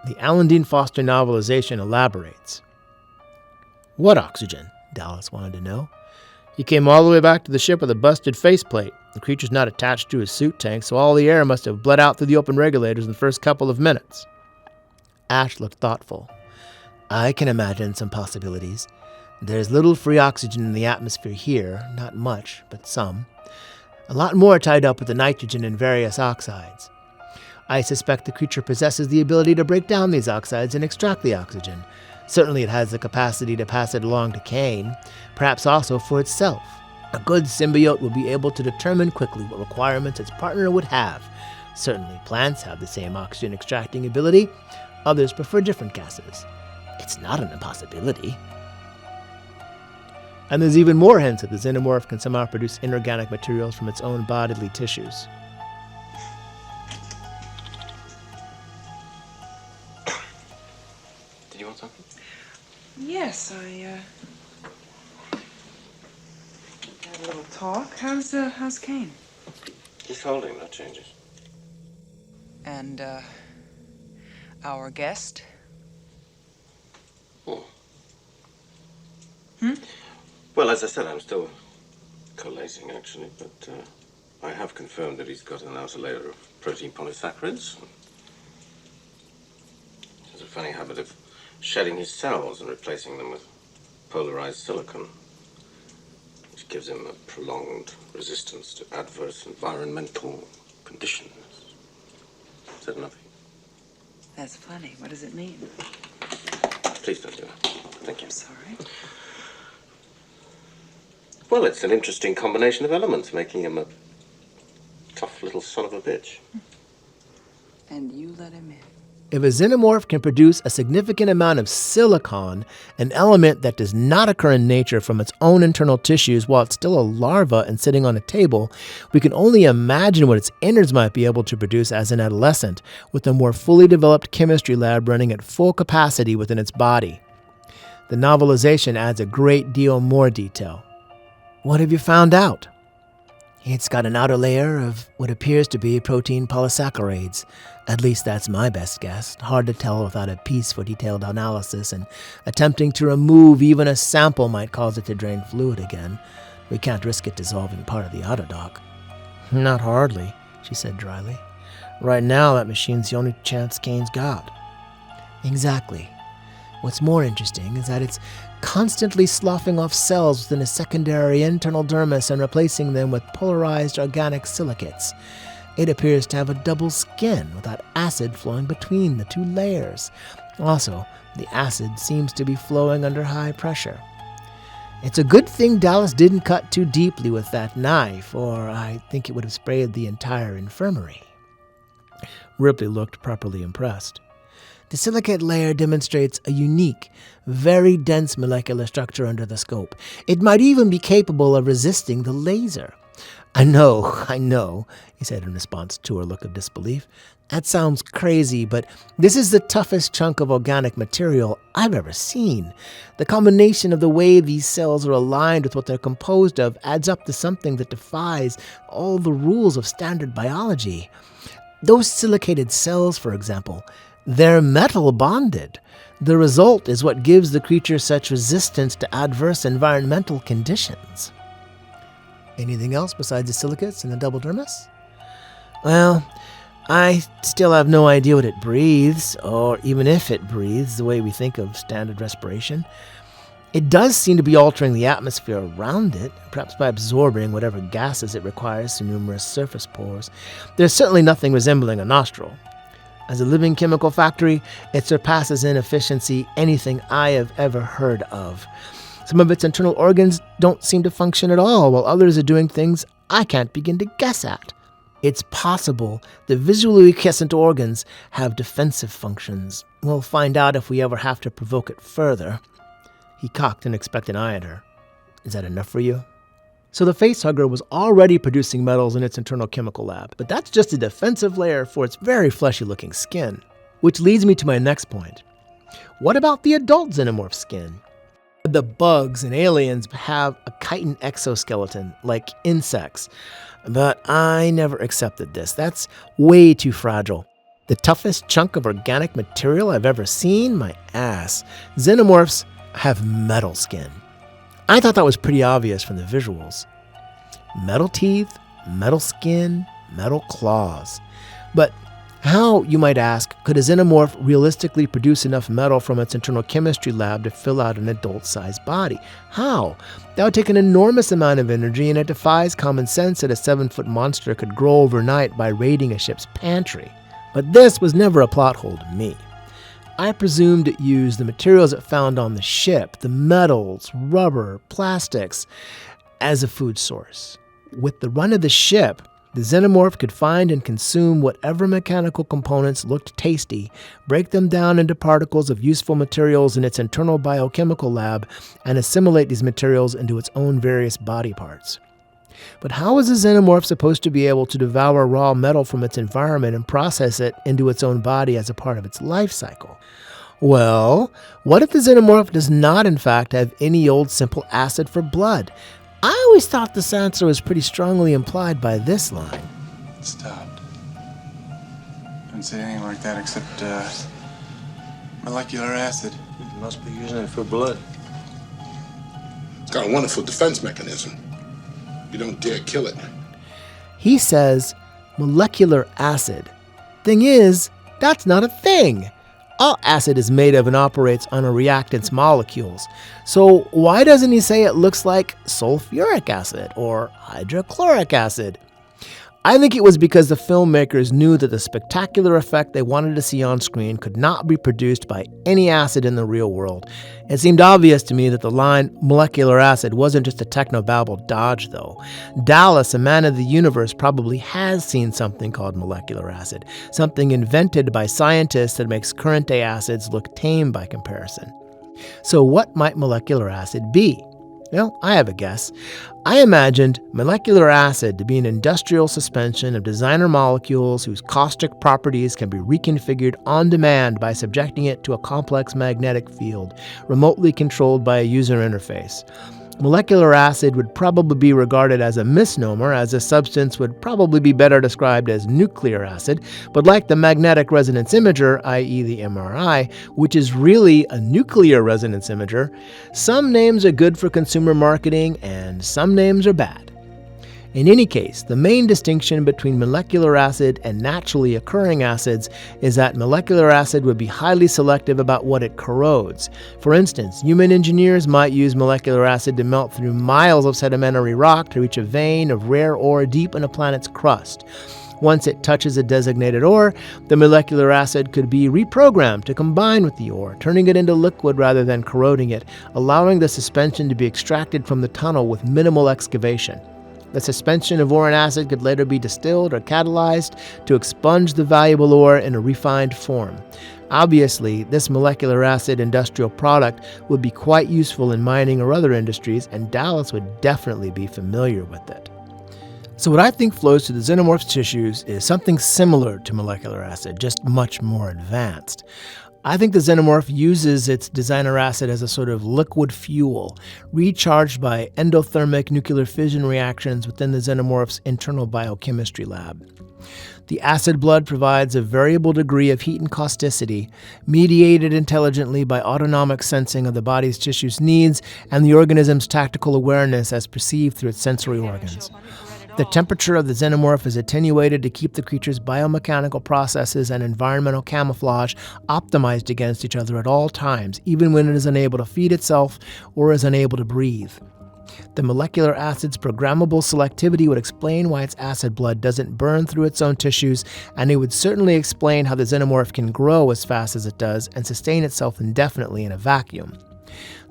The Alan Dean Foster novelization elaborates. What oxygen? Dallas wanted to know. He came all the way back to the ship with a busted faceplate. The creature's not attached to his suit tank, so all the air must have bled out through the open regulators in the first couple of minutes. Ash looked thoughtful. I can imagine some possibilities. There's little free oxygen in the atmosphere here, not much, but some. A lot more tied up with the nitrogen and various oxides. I suspect the creature possesses the ability to break down these oxides and extract the oxygen. Certainly it has the capacity to pass it along to Kane, perhaps also for itself. A good symbiote will be able to determine quickly what requirements its partner would have. Certainly plants have the same oxygen extracting ability. Others prefer different gases. It's not an impossibility. And there's even more hints that the Xenomorph can somehow produce inorganic materials from its own bodily tissues. Did you want something? Yes, I had a little talk. How's Kane? He's holding, no changes. And our guest? Well, as I said, I'm still collating, actually, but I have confirmed that he's got an outer layer of protein polysaccharides. He has a funny habit of shedding his cells and replacing them with polarized silicon, which gives him a prolonged resistance to adverse environmental conditions. Is that enough? That's funny. What does it mean? Please don't do that. Thank you. I'm sorry. Well, it's an interesting combination of elements, making him a tough little son of a bitch. And you let him in. If a Xenomorph can produce a significant amount of silicon, an element that does not occur in nature from its own internal tissues while it's still a larva and sitting on a table, we can only imagine what its innards might be able to produce as an adolescent, with a more fully developed chemistry lab running at full capacity within its body. The novelization adds a great deal more detail. What have you found out? It's got an outer layer of what appears to be protein polysaccharides. At least that's my best guess. Hard to tell without a piece for detailed analysis, and attempting to remove even a sample might cause it to drain fluid again. We can't risk it dissolving part of the autodoc. Not hardly, she said dryly. Right now, that machine's the only chance Kane's got. Exactly. What's more interesting is that it's constantly sloughing off cells within a secondary internal dermis and replacing them with polarized organic silicates. It appears to have a double skin without acid flowing between the two layers. Also, the acid seems to be flowing under high pressure. It's a good thing Dallas didn't cut too deeply with that knife, or I think it would have sprayed the entire infirmary. Ripley looked properly impressed. The silicate layer demonstrates a unique, very dense molecular structure under the scope. It might even be capable of resisting the laser. I know, he said in response to her look of disbelief. That sounds crazy, but this is the toughest chunk of organic material I've ever seen. The combination of the way these cells are aligned with what they're composed of adds up to something that defies all the rules of standard biology. Those silicated cells, for example, they're metal bonded. The result is what gives the creature such resistance to adverse environmental conditions. Anything else besides the silicates and the double dermis? Well, I still have no idea what it breathes, or even if it breathes the way we think of standard respiration. It does seem to be altering the atmosphere around it, perhaps by absorbing whatever gases it requires through numerous surface pores. There's certainly nothing resembling a nostril. As a living chemical factory, it surpasses in efficiency anything I have ever heard of. Some of its internal organs don't seem to function at all, while others are doing things I can't begin to guess at. It's possible the visually quiescent organs have defensive functions. We'll find out if we ever have to provoke it further. He cocked an expectant eye at her. Is that enough for you? So the facehugger was already producing metals in its internal chemical lab, but that's just a defensive layer for its very fleshy-looking skin. Which leads me to my next point. What about the adult xenomorph skin? The bugs and aliens have a chitin exoskeleton, like insects, but I never accepted this. That's way too fragile. The toughest chunk of organic material I've ever seen? My ass. Xenomorphs have metal skin. I thought that was pretty obvious from the visuals. Metal teeth, metal skin, metal claws. But how, you might ask, could a xenomorph realistically produce enough metal from its internal chemistry lab to fill out an adult-sized body? How? That would take an enormous amount of energy, and it defies common sense that a 7-foot monster could grow overnight by raiding a ship's pantry. But this was never a plot hole to me. I presumed it used the materials it found on the ship, the metals, rubber, plastics, as a food source. With the run of the ship, the xenomorph could find and consume whatever mechanical components looked tasty, break them down into particles of useful materials in its internal biochemical lab, and assimilate these materials into its own various body parts. But how is a xenomorph supposed to be able to devour raw metal from its environment and process it into its own body as a part of its life cycle? Well, what if the xenomorph does not in fact have any old simple acid for blood? I always thought this answer was pretty strongly implied by this line. It stopped. Didn't say anything like that except, molecular acid. You must be using it for blood. It's got a wonderful defense mechanism. You don't dare kill it. He says molecular acid. Thing is, that's not a thing. All acid is made of and operates on a reactant's molecules. So why doesn't he say it looks like sulfuric acid or hydrochloric acid? I think it was because the filmmakers knew that the spectacular effect they wanted to see on screen could not be produced by any acid in the real world. It seemed obvious to me that the line molecular acid wasn't just a technobabble dodge, though. Dallas, a man of the universe, probably has seen something called molecular acid, something invented by scientists that makes current-day acids look tame by comparison. So what might molecular acid be? Well, I have a guess. I imagined molecular acid to be an industrial suspension of designer molecules whose caustic properties can be reconfigured on demand by subjecting it to a complex magnetic field, remotely controlled by a user interface. Molecular acid would probably be regarded as a misnomer, as a substance would probably be better described as nuclear acid, but like the magnetic resonance imager, i.e. the MRI, which is really a nuclear resonance imager, some names are good for consumer marketing and some names are bad. In any case, the main distinction between molecular acid and naturally occurring acids is that molecular acid would be highly selective about what it corrodes. For instance, human engineers might use molecular acid to melt through miles of sedimentary rock to reach a vein of rare ore deep in a planet's crust. Once it touches a designated ore, the molecular acid could be reprogrammed to combine with the ore, turning it into liquid rather than corroding it, allowing the suspension to be extracted from the tunnel with minimal excavation. The suspension of ore and acid could later be distilled or catalyzed to expunge the valuable ore in a refined form. Obviously, this molecular acid industrial product would be quite useful in mining or other industries, and Dallas would definitely be familiar with it. So what I think flows through the xenomorph's tissues is something similar to molecular acid, just much more advanced. I think the xenomorph uses its designer acid as a sort of liquid fuel, recharged by endothermic nuclear fission reactions within the xenomorph's internal biochemistry lab. The acid blood provides a variable degree of heat and causticity, mediated intelligently by autonomic sensing of the body's tissues needs and the organism's tactical awareness as perceived through its sensory organs. The temperature of the xenomorph is attenuated to keep the creature's biomechanical processes and environmental camouflage optimized against each other at all times, even when it is unable to feed itself or is unable to breathe. The molecular acid's programmable selectivity would explain why its acid blood doesn't burn through its own tissues, and it would certainly explain how the xenomorph can grow as fast as it does and sustain itself indefinitely in a vacuum.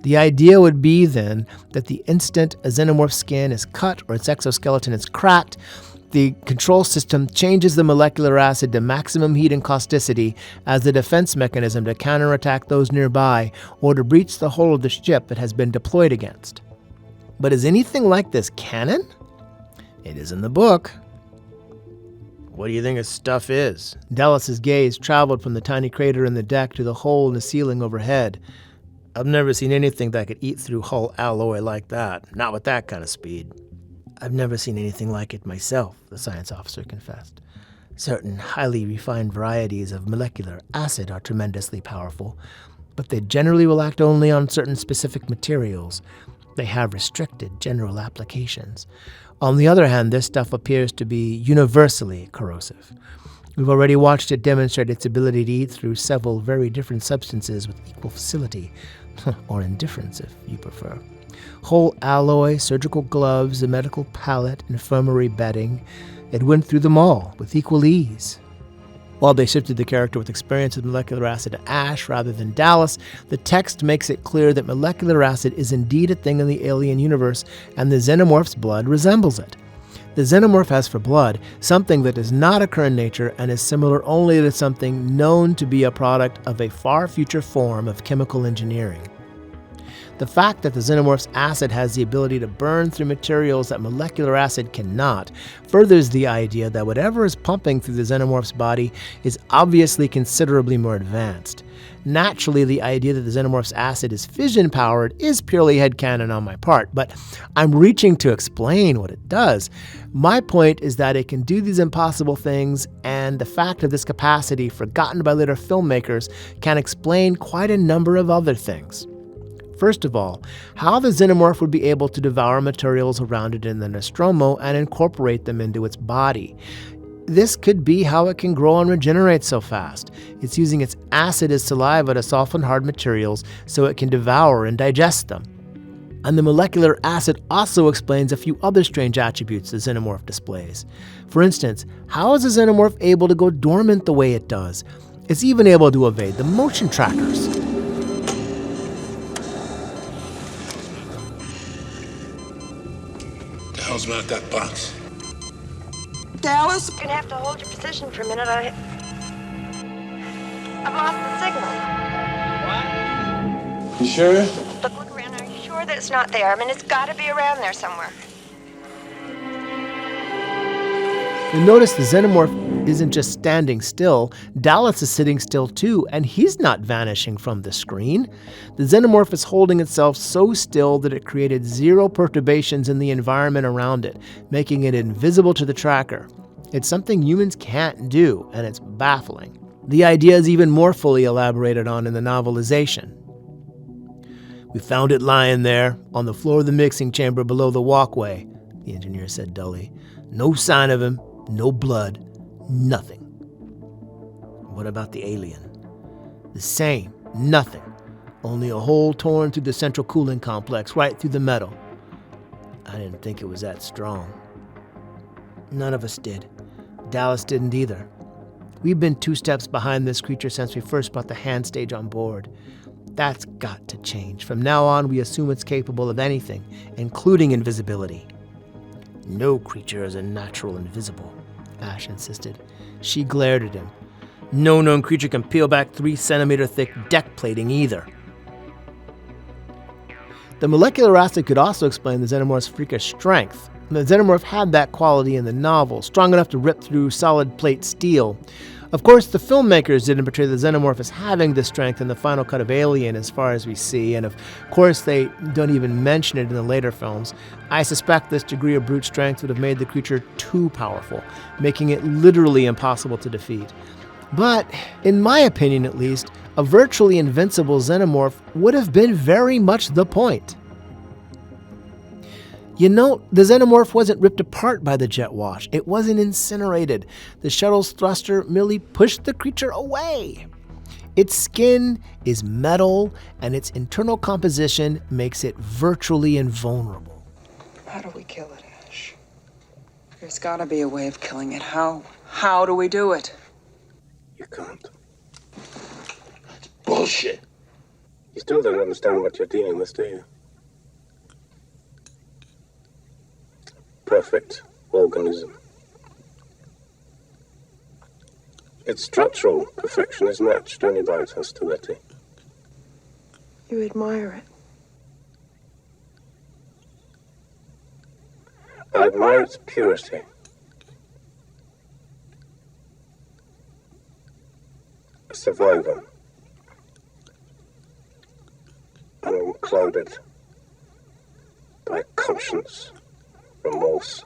The idea would be, then, that the instant a xenomorph's skin is cut or its exoskeleton is cracked, the control system changes the molecular acid to maximum heat and causticity as a defense mechanism to counterattack those nearby or to breach the hull of the ship it has been deployed against. But is anything like this canon? It is in the book. What do you think this stuff is? Dallas's gaze traveled from the tiny crater in the deck to the hole in the ceiling overhead. I've never seen anything that could eat through hull alloy like that, not with that kind of speed. I've never seen anything like it myself, the science officer confessed. Certain highly refined varieties of molecular acid are tremendously powerful, but they generally will act only on certain specific materials. They have restricted general applications. On the other hand, this stuff appears to be universally corrosive. We've already watched it demonstrate its ability to eat through several very different substances with equal facility, or indifference if you prefer. Whole alloy, surgical gloves, a medical pallet, infirmary bedding. It went through them all with equal ease. While they shifted the character with experience with molecular acid to Ash rather than Dallas, the text makes it clear that molecular acid is indeed a thing in the alien universe, and the xenomorph's blood resembles it. The xenomorph has for blood something that does not occur in nature and is similar only to something known to be a product of a far future form of chemical engineering. The fact that the xenomorph's acid has the ability to burn through materials that molecular acid cannot furthers the idea that whatever is pumping through the xenomorph's body is obviously considerably more advanced. Naturally, the idea that the xenomorph's acid is fission-powered is purely headcanon on my part, but I'm reaching to explain what it does. My point is that it can do these impossible things, and the fact of this capacity, forgotten by later filmmakers, can explain quite a number of other things. First of all, how the xenomorph would be able to devour materials around it in the Nostromo and incorporate them into its body. This could be how it can grow and regenerate so fast. It's using its acid as saliva to soften hard materials so it can devour and digest them. And the molecular acid also explains a few other strange attributes the xenomorph displays. For instance, how is a xenomorph able to go dormant the way it does? It's even able to evade the motion trackers. What the hell's wrong with that box? Dallas? You're gonna have to hold your position for a minute. I've lost the signal. You sure? Look around. Are you sure that it's not there? I mean, it's gotta be around there somewhere. You'll notice the xenomorph isn't just standing still. Dallas is sitting still too, and he's not vanishing from the screen. The xenomorph is holding itself so still that it created zero perturbations in the environment around it, making it invisible to the tracker. It's something humans can't do, and it's baffling. The idea is even more fully elaborated on in the novelization. We found it lying there, on the floor of the mixing chamber below the walkway, the engineer said dully. No sign of him, no blood, nothing. What about the alien? The same, nothing. Only a hole torn through the central cooling complex, right through the metal. I didn't think it was that strong. None of us did. Dallas didn't either. We've been 2 steps behind this creature since we first brought the hand stage on board. That's got to change. From now on, we assume it's capable of anything, including invisibility. No creature is a natural invisible, Ash insisted. She glared at him. No known creature can peel back 3-centimeter thick deck plating either. The molecular acid could also explain the xenomorph's freakish strength. The xenomorph had that quality in the novel, strong enough to rip through solid plate steel. Of course, the filmmakers didn't portray the xenomorph as having this strength in the final cut of Alien as far as we see, and of course they don't even mention it in the later films. I suspect this degree of brute strength would have made the creature too powerful, making it literally impossible to defeat. But, in my opinion at least, a virtually invincible xenomorph would have been very much the point. You know, the xenomorph wasn't ripped apart by the jet wash. It wasn't incinerated. The shuttle's thruster merely pushed the creature away. Its skin is metal, and its internal composition makes it virtually invulnerable. How do we kill it, Ash? There's gotta be a way of killing it. How? How do we do it? You can't. It's bullshit. You still don't understand what you're dealing with, do you? Perfect organism. Its structural perfection is matched only by its hostility. You admire it. I admire its purity. A survivor. Unclouded by conscience, remorse,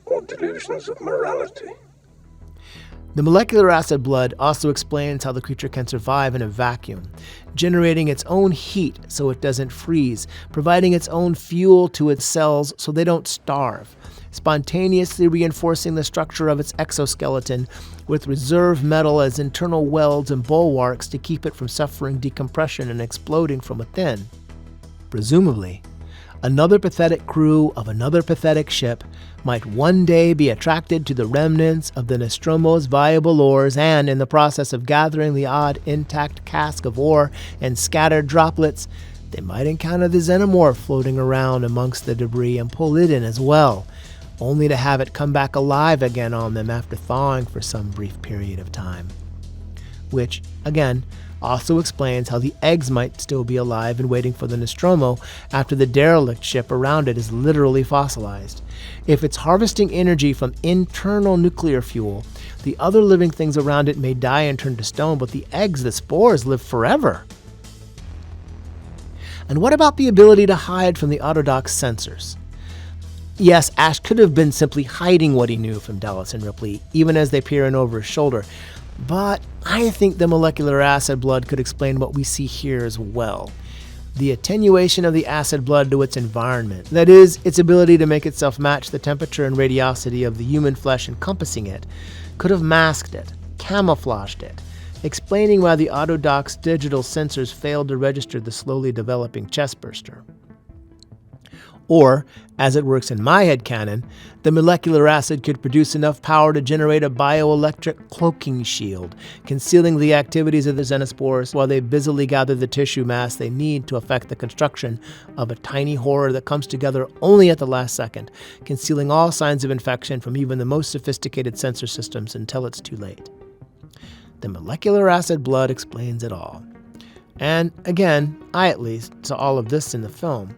or delusions of morality. The molecular acid blood also explains how the creature can survive in a vacuum, generating its own heat so it doesn't freeze, providing its own fuel to its cells so they don't starve, spontaneously reinforcing the structure of its exoskeleton with reserve metal as internal welds and bulwarks to keep it from suffering decompression and exploding from within. Presumably, another pathetic crew of another pathetic ship might one day be attracted to the remnants of the Nostromo's viable ores and, in the process of gathering the odd intact cask of ore and scattered droplets, they might encounter the Xenomorph floating around amongst the debris and pull it in as well, only to have it come back alive again on them after thawing for some brief period of time. Which, again, also explains how the eggs might still be alive and waiting for the Nostromo after the derelict ship around it is literally fossilized. If it's harvesting energy from internal nuclear fuel, the other living things around it may die and turn to stone, but the eggs, the spores, live forever. And what about the ability to hide from the Autodoc's sensors? Yes, Ash could have been simply hiding what he knew from Dallas and Ripley, even as they peer in over his shoulder. But I think the molecular acid blood could explain what we see here as well. The attenuation of the acid blood to its environment, that is, its ability to make itself match the temperature and radiosity of the human flesh encompassing it, could have masked it, camouflaged it, explaining why the Autodoc's digital sensors failed to register the slowly developing chestburster. Or, as it works in my headcanon, the molecular acid could produce enough power to generate a bioelectric cloaking shield, concealing the activities of the Xenospores while they busily gather the tissue mass they need to effect the construction of a tiny horror that comes together only at the last second, concealing all signs of infection from even the most sophisticated sensor systems until it's too late. The molecular acid blood explains it all. And again, I at least saw all of this in the film.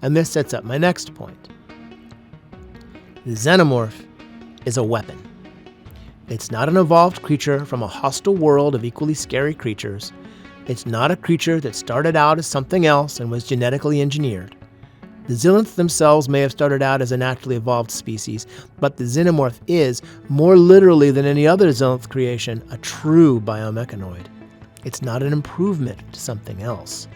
And this sets up my next point. The Xenomorph is a weapon. It's not an evolved creature from a hostile world of equally scary creatures. It's not a creature that started out as something else and was genetically engineered. The Xilinth themselves may have started out as a naturally evolved species, but the Xenomorph is, more literally than any other Xilinth creation, a true biomechanoid. It's not an improvement to something else.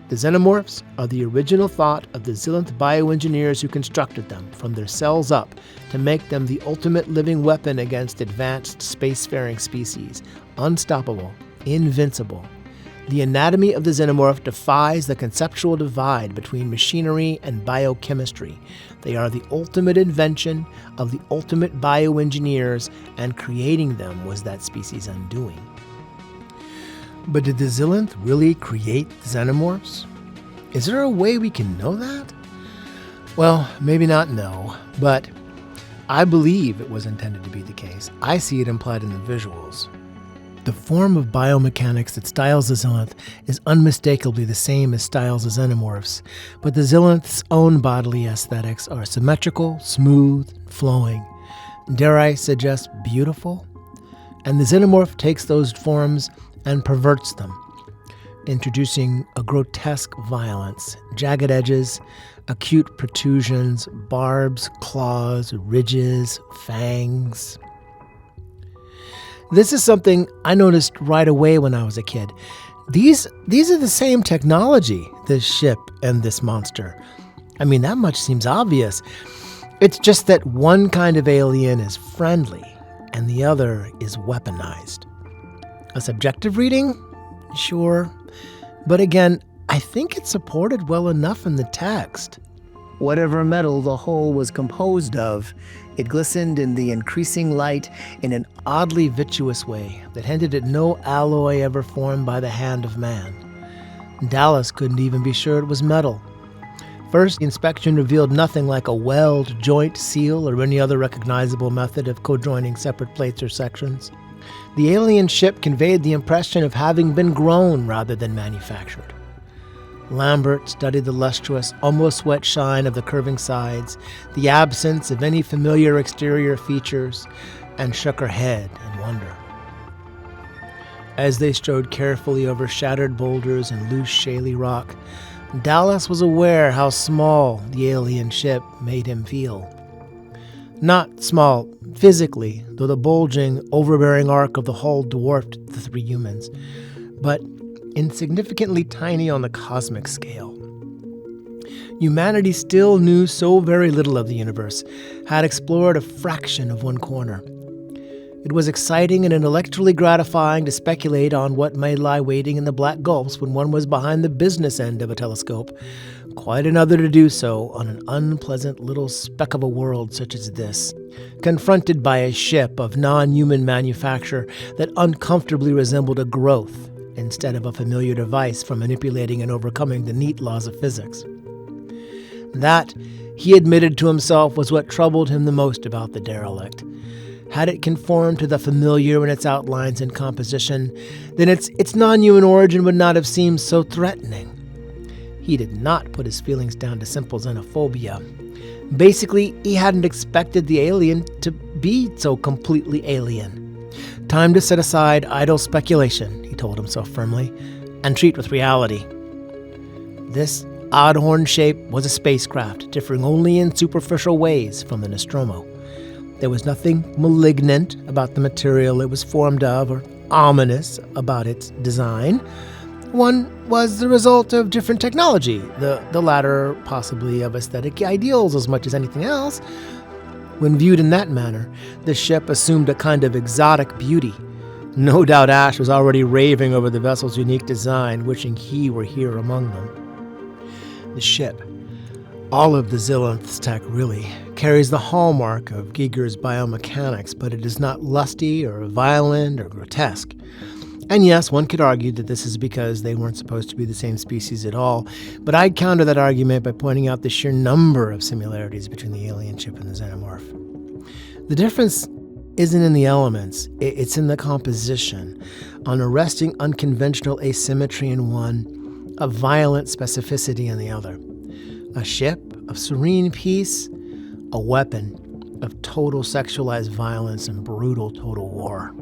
The Xenomorphs are the original thought of the Xilinth bioengineers who constructed them from their cells up to make them the ultimate living weapon against advanced spacefaring species, unstoppable, invincible. The anatomy of the Xenomorph defies the conceptual divide between machinery and biochemistry. They are the ultimate invention of the ultimate bioengineers, and creating them was that species' undoing. But did the Xilinth really create the Xenomorphs? Is there a way we can know that? Well, maybe not know, but I believe it was intended to be the case. I see it implied in the visuals. The form of biomechanics that styles the Xilinth is unmistakably the same as styles the Xenomorphs, but the Xilinth's own bodily aesthetics are symmetrical, smooth, flowing. Dare I suggest beautiful? And the Xenomorph takes those forms and perverts them, introducing a grotesque violence, jagged edges, acute protrusions, barbs, claws, ridges, fangs. This is something I noticed right away when I was a kid. These are the same technology, this ship and this monster. I mean, that much seems obvious. It's just that one kind of alien is friendly and the other is weaponized. A subjective reading? Sure. But again, I think it's supported well enough in the text. Whatever metal the hull was composed of, it glistened in the increasing light in an oddly vitreous way that hinted at no alloy ever formed by the hand of man. Dallas couldn't even be sure it was metal. First, the inspection revealed nothing like a weld, joint, seal, or any other recognizable method of co-joining separate plates or sections. The alien ship conveyed the impression of having been grown rather than manufactured. Lambert studied the lustrous, almost wet shine of the curving sides, the absence of any familiar exterior features, and shook her head in wonder. As they strode carefully over shattered boulders and loose, shaly rock, Dallas was aware how small the alien ship made him feel. Not small physically, though the bulging, overbearing arc of the hull dwarfed the three humans, but insignificantly tiny on the cosmic scale. Humanity still knew so very little of the universe, had explored a fraction of one corner. It was exciting and intellectually gratifying to speculate on what may lie waiting in the black gulfs when one was behind the business end of a telescope. Quite another to do so on an unpleasant little speck of a world such as this, confronted by a ship of non-human manufacture that uncomfortably resembled a growth instead of a familiar device for manipulating and overcoming the neat laws of physics. That, he admitted to himself, was what troubled him the most about the derelict. Had it conformed to the familiar in its outlines and composition, then its non-human origin would not have seemed so threatening. He did not put his feelings down to simple xenophobia. Basically, he hadn't expected the alien to be so completely alien. Time to set aside idle speculation, he told himself firmly, and treat with reality. This odd horn shape was a spacecraft, differing only in superficial ways from the Nostromo. There was nothing malignant about the material it was formed of or ominous about its design. One was the result of different technology, the latter possibly of aesthetic ideals as much as anything else. When viewed in that manner, the ship assumed a kind of exotic beauty. No doubt Ash was already raving over the vessel's unique design, wishing he were here among them. The ship, all of the Xilinth's tech really, carries the hallmark of Giger's biomechanics, but it is not lusty or violent or grotesque. And yes, one could argue that this is because they weren't supposed to be the same species at all, but I'd counter that argument by pointing out the sheer number of similarities between the alien ship and the Xenomorph. The difference isn't in the elements, it's in the composition, an arresting unconventional asymmetry in one, a violent specificity in the other. A ship of serene peace, a weapon of total sexualized violence and brutal total war.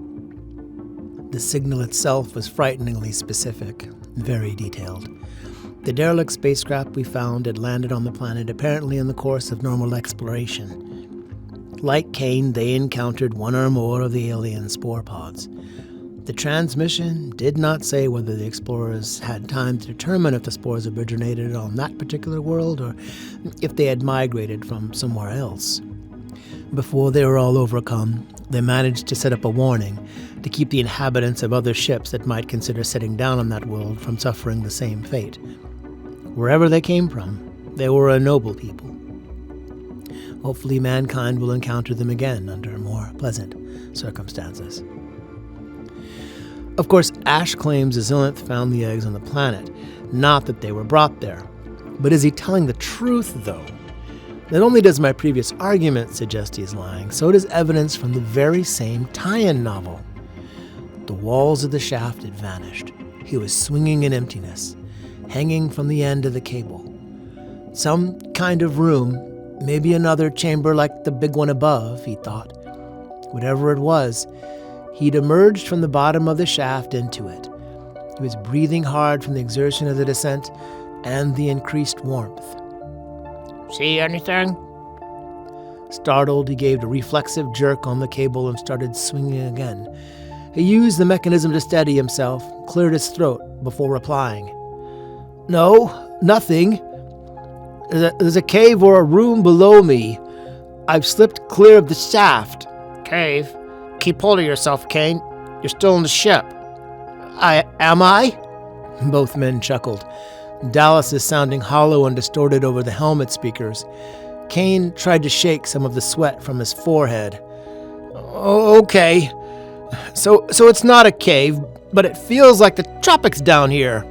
The signal itself was frighteningly specific, very detailed. The derelict spacecraft we found had landed on the planet apparently in the course of normal exploration. Like Kane, they encountered one or more of the alien spore pods. The transmission did not say whether the explorers had time to determine if the spores originated on that particular world or if they had migrated from somewhere else. Before they were all overcome, they managed to set up a warning to keep the inhabitants of other ships that might consider setting down on that world from suffering the same fate. Wherever they came from, they were a noble people. Hopefully mankind will encounter them again under more pleasant circumstances. Of course, Ash claims Xilinth found the eggs on the planet, not that they were brought there. But is he telling the truth, though? Not only does my previous argument suggest he's lying, so does evidence from the very same tie-in novel. The walls of the shaft had vanished. He was swinging in emptiness, hanging from the end of the cable. Some kind of room, maybe another chamber like the big one above, he thought. Whatever it was, he'd emerged from the bottom of the shaft into it. He was breathing hard from the exertion of the descent and the increased warmth. See anything? Startled, he gave a reflexive jerk on the cable and started swinging again. He used the mechanism to steady himself, cleared his throat before replying. No, nothing. There's a cave or a room below me. I've slipped clear of the shaft. Cave? Keep hold of yourself, Kane. You're still in the ship. Am I? Both men chuckled. Dallas is sounding hollow and distorted over the helmet speakers. Kane tried to shake some of the sweat from his forehead. Okay. So it's not a cave, but it feels like the tropics down here.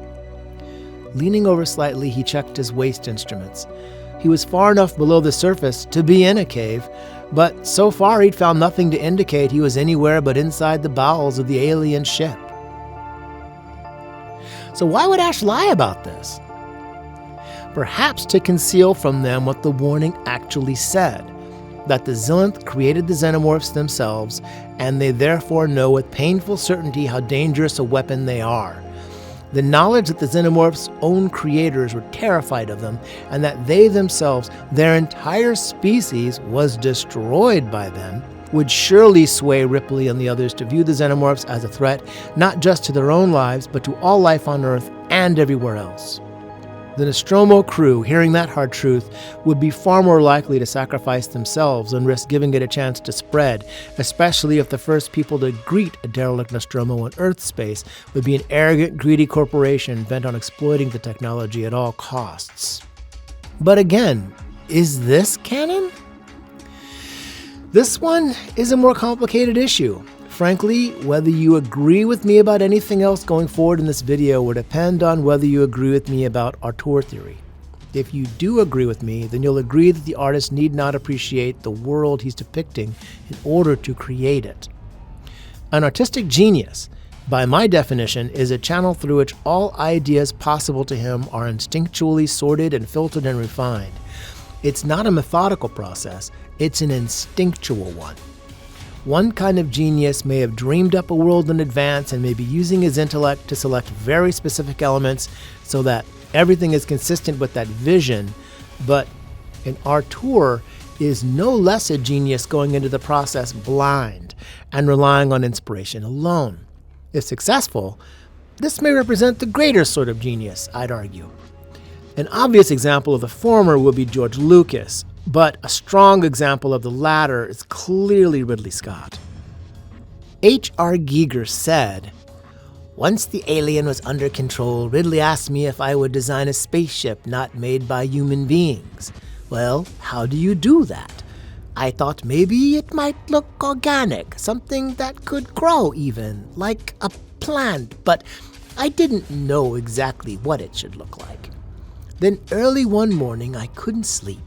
Leaning over slightly, he checked his waist instruments. He was far enough below the surface to be in a cave, but so far he'd found nothing to indicate he was anywhere but inside the bowels of the alien ship. So why would Ash lie about this? Perhaps to conceal from them what the warning actually said, that the Xilinth created the Xenomorphs themselves, and they therefore know with painful certainty how dangerous a weapon they are. The knowledge that the Xenomorphs' own creators were terrified of them, and that they themselves, their entire species, was destroyed by them, would surely sway Ripley and the others to view the Xenomorphs as a threat, not just to their own lives, but to all life on Earth and everywhere else. The Nostromo crew, hearing that hard truth, would be far more likely to sacrifice themselves and risk giving it a chance to spread, especially if the first people to greet a derelict Nostromo in Earth space would be an arrogant, greedy corporation bent on exploiting the technology at all costs. But again, is this canon? This one is a more complicated issue. Frankly, whether you agree with me about anything else going forward in this video will depend on whether you agree with me about Auteur Theory. If you do agree with me, then you'll agree that the artist need not appreciate the world he's depicting in order to create it. An artistic genius, by my definition, is a channel through which all ideas possible to him are instinctually sorted and filtered and refined. It's not a methodical process, it's an instinctual one. One kind of genius may have dreamed up a world in advance and may be using his intellect to select very specific elements so that everything is consistent with that vision, but an auteur is no less a genius going into the process blind and relying on inspiration alone. If successful, this may represent the greater sort of genius, I'd argue. An obvious example of the former would be George Lucas, but a strong example of the latter is clearly Ridley Scott. H.R. Giger said, "Once the alien was under control, Ridley asked me if I would design a spaceship not made by human beings. Well, how do you do that? I thought maybe it might look organic, something that could grow even, like a plant, but I didn't know exactly what it should look like. Then early one morning I couldn't sleep.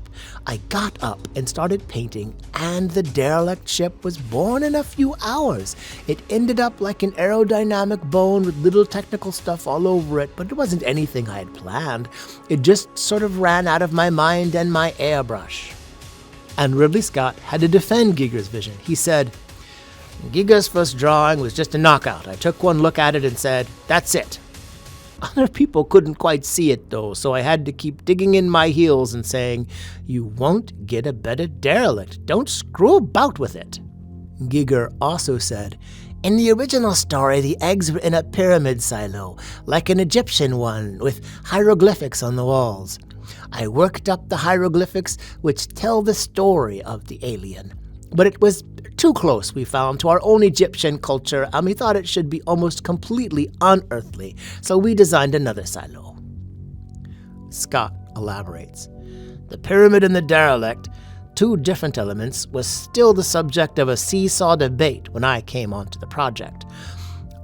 I got up and started painting, and the derelict ship was born in a few hours. It ended up like an aerodynamic bone with little technical stuff all over it, but it wasn't anything I had planned. It just sort of ran out of my mind and my airbrush." And Ridley Scott had to defend Giger's vision. He said, "Giger's first drawing was just a knockout. I took one look at it and said, that's it. Other people couldn't quite see it though, so I had to keep digging in my heels and saying, 'You won't get a better derelict. Don't screw about with it.'" Giger also said, "In the original story, the eggs were in a pyramid silo, like an Egyptian one, with hieroglyphics on the walls. I worked up the hieroglyphics which tell the story of the alien. But it was too close, we found, to our own Egyptian culture, and we thought it should be almost completely unearthly, so we designed another silo." Scott elaborates. "The pyramid and the derelict, two different elements, was still the subject of a seesaw debate when I came onto the project.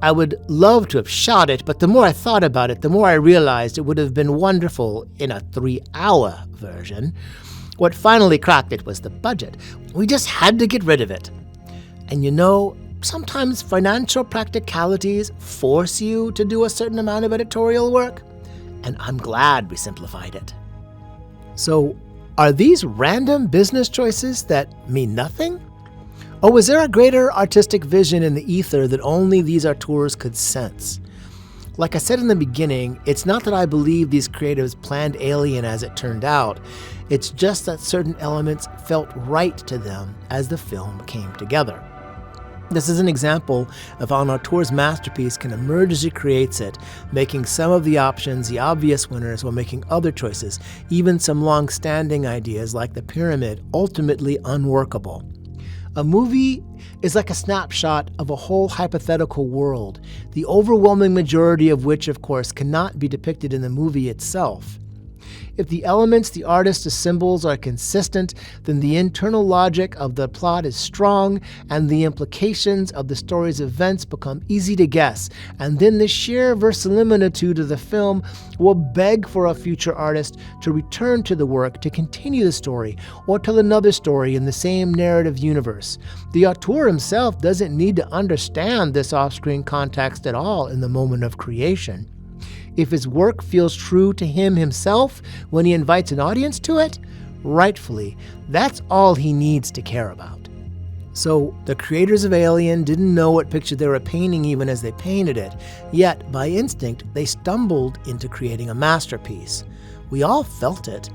I would love to have shot it, but the more I thought about it, the more I realized it would have been wonderful in a 3-hour version. What finally cracked it was the budget. We just had to get rid of it. And you know, sometimes financial practicalities force you to do a certain amount of editorial work, and I'm glad we simplified it." So, are these random business choices that mean nothing? Or was there a greater artistic vision in the ether that only these auteurs could sense? Like I said in the beginning, it's not that I believe these creatives planned Alien as it turned out. It's just that certain elements felt right to them as the film came together. This is an example of how an auteur's masterpiece can emerge as he creates it, making some of the options the obvious winners while making other choices, even some long-standing ideas like the pyramid, ultimately unworkable. A movie is like a snapshot of a whole hypothetical world, the overwhelming majority of which, of course, cannot be depicted in the movie itself. If the elements the artist assembles are consistent, then the internal logic of the plot is strong, and the implications of the story's events become easy to guess, and then the sheer verisimilitude of the film will beg for a future artist to return to the work to continue the story, or tell another story in the same narrative universe. The auteur himself doesn't need to understand this off-screen context at all in the moment of creation. If his work feels true to him himself when he invites an audience to it, rightfully, that's all he needs to care about. So, the creators of Alien didn't know what picture they were painting even as they painted it, yet, by instinct, they stumbled into creating a masterpiece. We all felt it.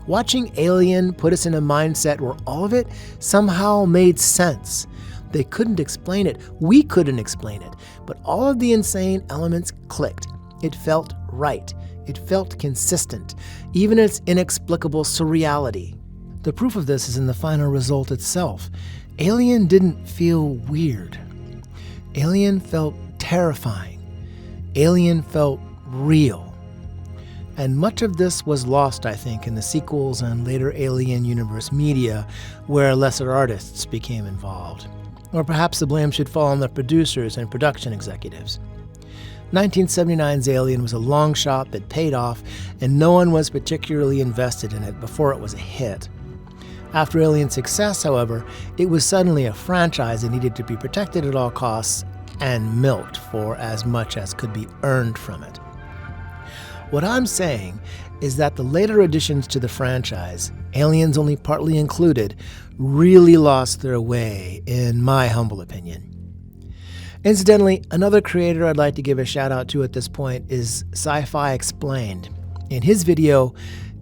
Watching Alien put us in a mindset where all of it somehow made sense. They couldn't explain it, we couldn't explain it, but all of the insane elements clicked. It felt right. It felt consistent, even its inexplicable surreality. The proof of this is in the final result itself. Alien didn't feel weird. Alien felt terrifying. Alien felt real. And much of this was lost, I think, in the sequels and later Alien universe media, where lesser artists became involved. Or perhaps the blame should fall on the producers and production executives. 1979's Alien was a long shot that paid off, and no one was particularly invested in it before it was a hit. After Alien's success, however, it was suddenly a franchise that needed to be protected at all costs and milked for as much as could be earned from it. What I'm saying is that the later additions to the franchise, Aliens only partly included, really lost their way, in my humble opinion. Incidentally, another creator I'd like to give a shout out to at this point is Sci-Fi Explained. In his video,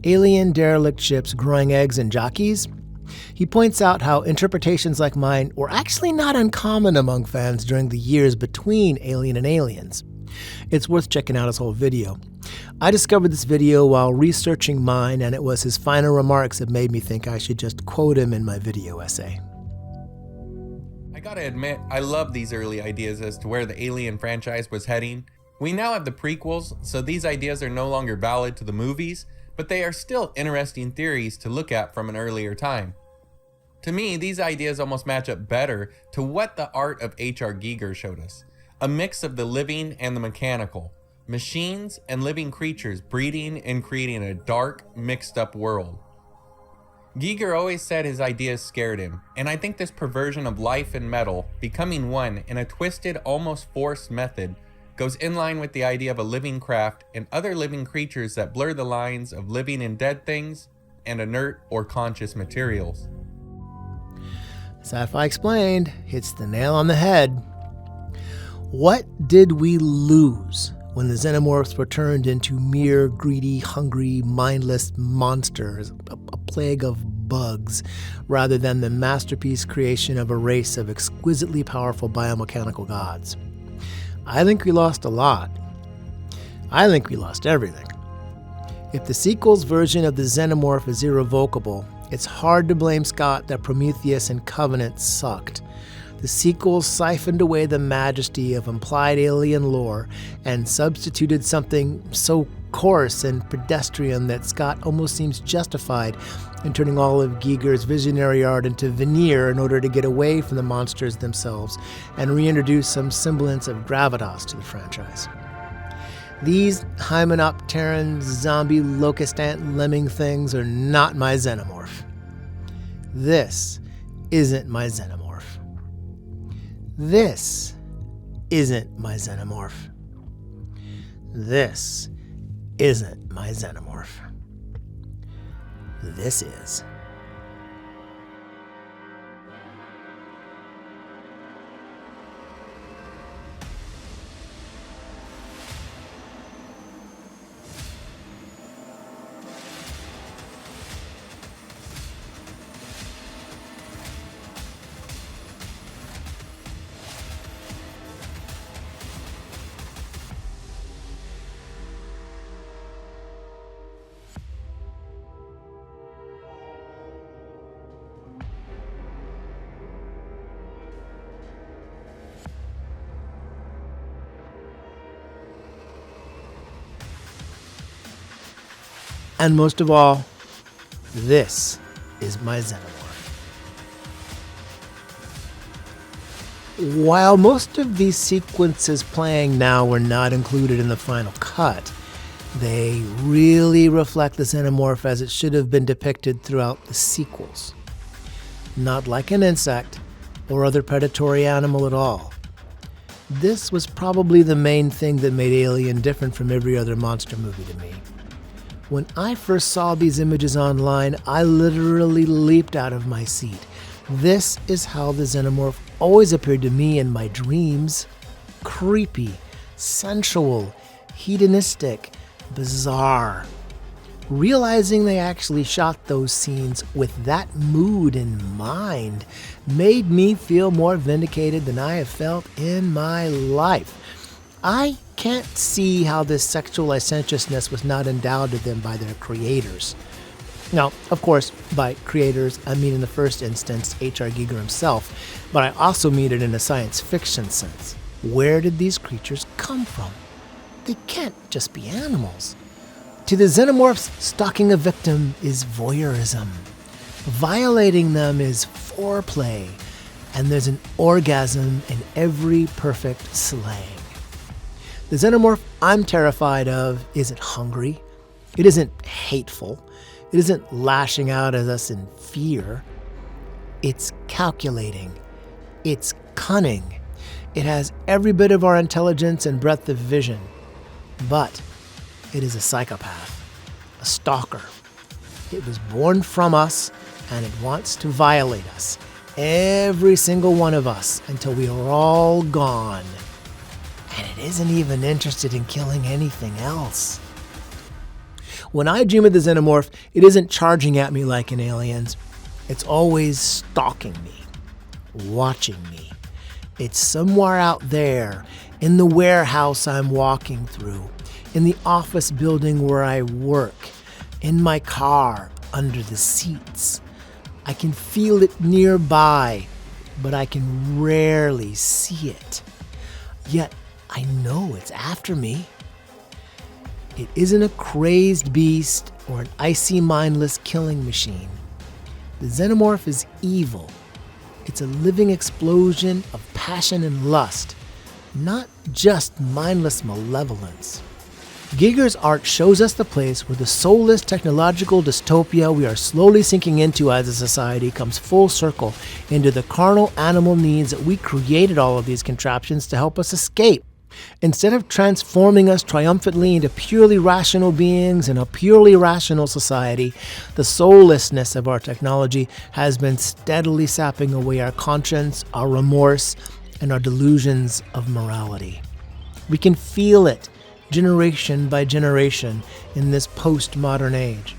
Alien Derelict Ships Growing Eggs and Jockeys, he points out how interpretations like mine were actually not uncommon among fans during the years between Alien and Aliens. It's worth checking out his whole video. I discovered this video while researching mine, and it was his final remarks that made me think I should just quote him in my video essay. I gotta admit, I love these early ideas as to where the Alien franchise was heading. We now have the prequels, so these ideas are no longer valid to the movies, but they are still interesting theories to look at from an earlier time. To me, these ideas almost match up better to what the art of H.R. Giger showed us. A mix of the living and the mechanical. Machines and living creatures breeding and creating a dark, mixed up world. Giger always said his ideas scared him, and I think this perversion of life and metal becoming one in a twisted, almost forced method goes in line with the idea of a living craft and other living creatures that blur the lines of living and dead things and inert or conscious materials. Sci-Fi Explained hits the nail on the head. What did we lose when the Xenomorphs were turned into mere greedy, hungry, mindless monsters, a plague of bugs, rather than the masterpiece creation of a race of exquisitely powerful biomechanical gods? I think we lost a lot. I think we lost everything. If the sequel's version of the Xenomorph is irrevocable, it's hard to blame Scott that Prometheus and Covenant sucked. The sequels siphoned away the majesty of implied alien lore and substituted something so coarse and pedestrian that Scott almost seems justified in turning all of Giger's visionary art into veneer in order to get away from the monsters themselves and reintroduce some semblance of gravitas to the franchise. These hymenopteran zombie locust ant lemming things are not my Xenomorph. This isn't my Xenomorph. This isn't my Xenomorph. This isn't my Xenomorph. This is. And most of all, this is my Xenomorph. While most of these sequences playing now were not included in the final cut, they really reflect the Xenomorph as it should have been depicted throughout the sequels. Not like an insect or other predatory animal at all. This was probably the main thing that made Alien different from every other monster movie to me. When I first saw these images online, I literally leaped out of my seat. This is how the Xenomorph always appeared to me in my dreams. Creepy, sensual, hedonistic, bizarre. Realizing they actually shot those scenes with that mood in mind made me feel more vindicated than I have felt in my life. I can't see how this sexual licentiousness was not endowed to them by their creators. Now, of course, by creators, I mean in the first instance H.R. Giger himself, but I also mean it in a science fiction sense. Where did these creatures come from? They can't just be animals. To the Xenomorphs, stalking a victim is voyeurism. Violating them is foreplay, and there's an orgasm in every perfect slaying. The Xenomorph I'm terrified of isn't hungry. It isn't hateful. It isn't lashing out at us in fear. It's calculating. It's cunning. It has every bit of our intelligence and breadth of vision. But it is a psychopath, a stalker. It was born from us, and it wants to violate us, every single one of us, until we are all gone. And it isn't even interested in killing anything else. When I dream of the Xenomorph, it isn't charging at me like in Aliens. It's always stalking me, watching me. It's somewhere out there, in the warehouse I'm walking through, in the office building where I work, in my car, under the seats. I can feel it nearby, but I can rarely see it. Yet I know it's after me. It isn't a crazed beast or an icy, mindless killing machine. The Xenomorph is evil. It's a living explosion of passion and lust, not just mindless malevolence. Giger's art shows us the place where the soulless technological dystopia we are slowly sinking into as a society comes full circle into the carnal animal needs that we created all of these contraptions to help us escape. Instead of transforming us triumphantly into purely rational beings in a purely rational society, the soullessness of our technology has been steadily sapping away our conscience, our remorse, and our delusions of morality. We can feel it generation by generation in this postmodern age.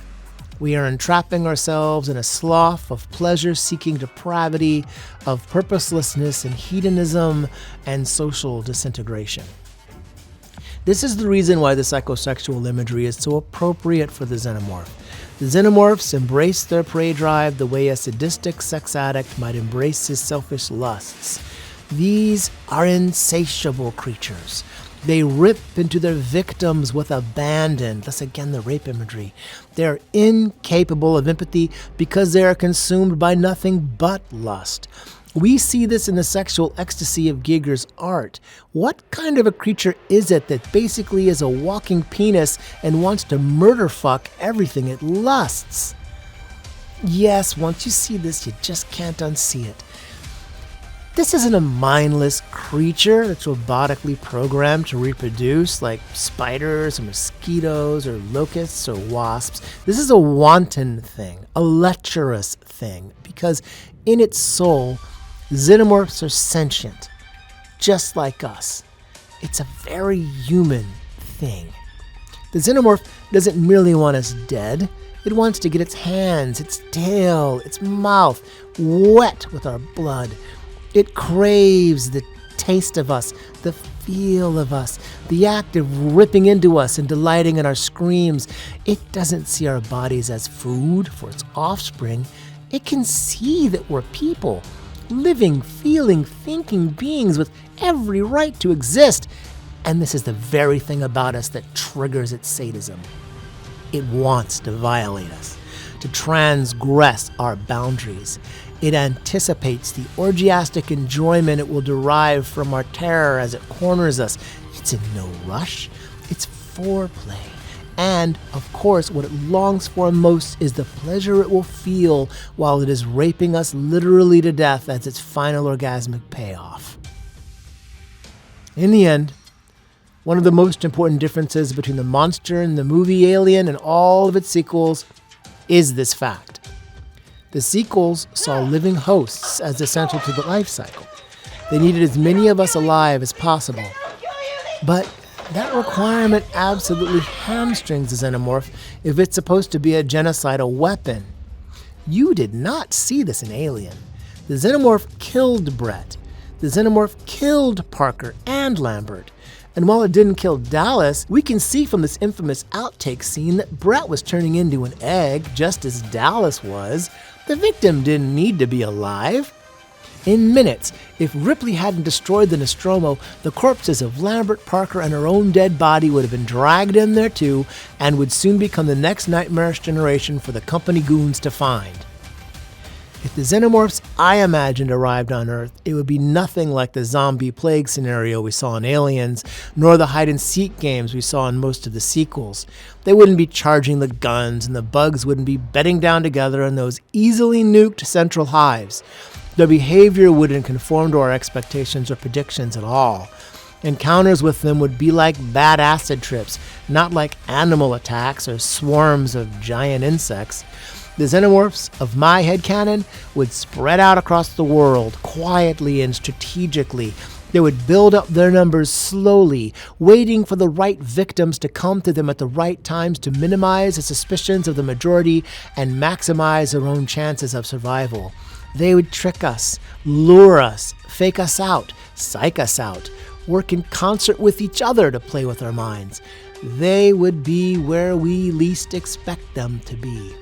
We are entrapping ourselves in a slough of pleasure-seeking depravity, of purposelessness and hedonism, and social disintegration. This is the reason why the psychosexual imagery is so appropriate for the Xenomorph. The Xenomorphs embrace their prey drive the way a sadistic sex addict might embrace his selfish lusts. These are insatiable creatures. They rip into their victims with abandon, thus again the rape imagery. They are incapable of empathy because they are consumed by nothing but lust. We see this in the sexual ecstasy of Giger's art. What kind of a creature is it that basically is a walking penis and wants to murder fuck everything it lusts? Yes, once you see this, you just can't unsee it. This isn't a mindless creature that's robotically programmed to reproduce like spiders or mosquitoes or locusts or wasps. This is a wanton thing, a lecherous thing, because in its soul, Xenomorphs are sentient, just like us. It's a very human thing. The Xenomorph doesn't merely want us dead. It wants to get its hands, its tail, its mouth wet with our blood. It craves the taste of us, the feel of us, the act of ripping into us and delighting in our screams. It doesn't see our bodies as food for its offspring. It can see that we're people, living, feeling, thinking beings with every right to exist. And this is the very thing about us that triggers its sadism. It wants to violate us, to transgress our boundaries. It anticipates the orgiastic enjoyment it will derive from our terror as it corners us. It's in no rush. It's foreplay. And, of course, what it longs for most is the pleasure it will feel while it is raping us literally to death as its final orgasmic payoff. In the end, one of the most important differences between the monster in the movie Alien and all of its sequels is this fact. The sequels saw living hosts as essential to the life cycle. They needed as many of us alive as possible. But that requirement absolutely hamstrings the Xenomorph if it's supposed to be a genocidal weapon. You did not see this in Alien. The Xenomorph killed Brett. The Xenomorph killed Parker and Lambert. And while it didn't kill Dallas, we can see from this infamous outtake scene that Brett was turning into an egg just as Dallas was. The victim didn't need to be alive. In minutes, if Ripley hadn't destroyed the Nostromo, the corpses of Lambert, Parker, and her own dead body would have been dragged in there too, and would soon become the next nightmarish generation for the company goons to find. If the Xenomorphs I imagined arrived on Earth, it would be nothing like the zombie plague scenario we saw in Aliens, nor the hide-and-seek games we saw in most of the sequels. They wouldn't be charging the guns, and the bugs wouldn't be bedding down together in those easily nuked central hives. Their behavior wouldn't conform to our expectations or predictions at all. Encounters with them would be like bad acid trips, not like animal attacks or swarms of giant insects. The Xenomorphs of my headcanon would spread out across the world, quietly and strategically. They would build up their numbers slowly, waiting for the right victims to come to them at the right times to minimize the suspicions of the majority and maximize their own chances of survival. They would trick us, lure us, fake us out, psych us out, work in concert with each other to play with our minds. They would be where we least expect them to be.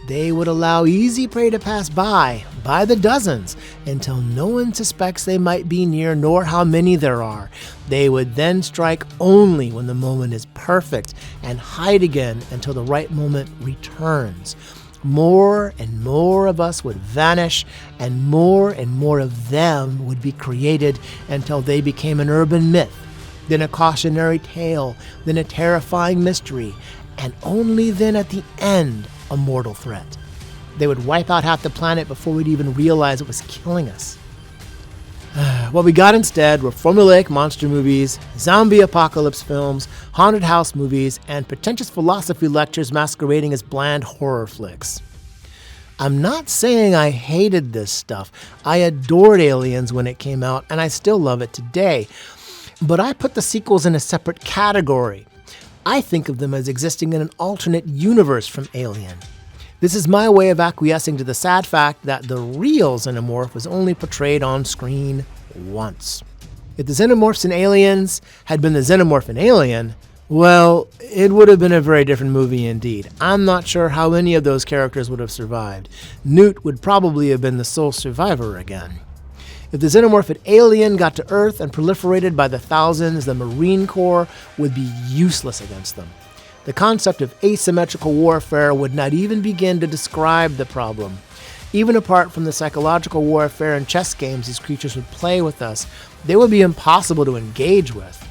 They would allow easy prey to pass by the dozens, until no one suspects they might be near nor how many there are. They would then strike only when the moment is perfect and hide again until the right moment returns. More and more of us would vanish, and more of them would be created until they became an urban myth, then a cautionary tale, then a terrifying mystery, and only then at the end a mortal threat. They would wipe out half the planet before we'd even realize it was killing us. What we got instead were formulaic monster movies, zombie apocalypse films, haunted house movies, and pretentious philosophy lectures masquerading as bland horror flicks. I'm not saying I hated this stuff. I adored Aliens when it came out, and I still love it today. But I put the sequels in a separate category. I think of them as existing in an alternate universe from Alien. This is my way of acquiescing to the sad fact that the real Xenomorph was only portrayed on screen once. If the Xenomorphs in Aliens had been the Xenomorph in Alien, well, it would have been a very different movie indeed. I'm not sure how any of those characters would have survived. Newt would probably have been the sole survivor again. If the Xenomorph at Alien got to Earth and proliferated by the thousands, the Marine Corps would be useless against them. The concept of asymmetrical warfare would not even begin to describe the problem. Even apart from the psychological warfare and chess games these creatures would play with us, they would be impossible to engage with.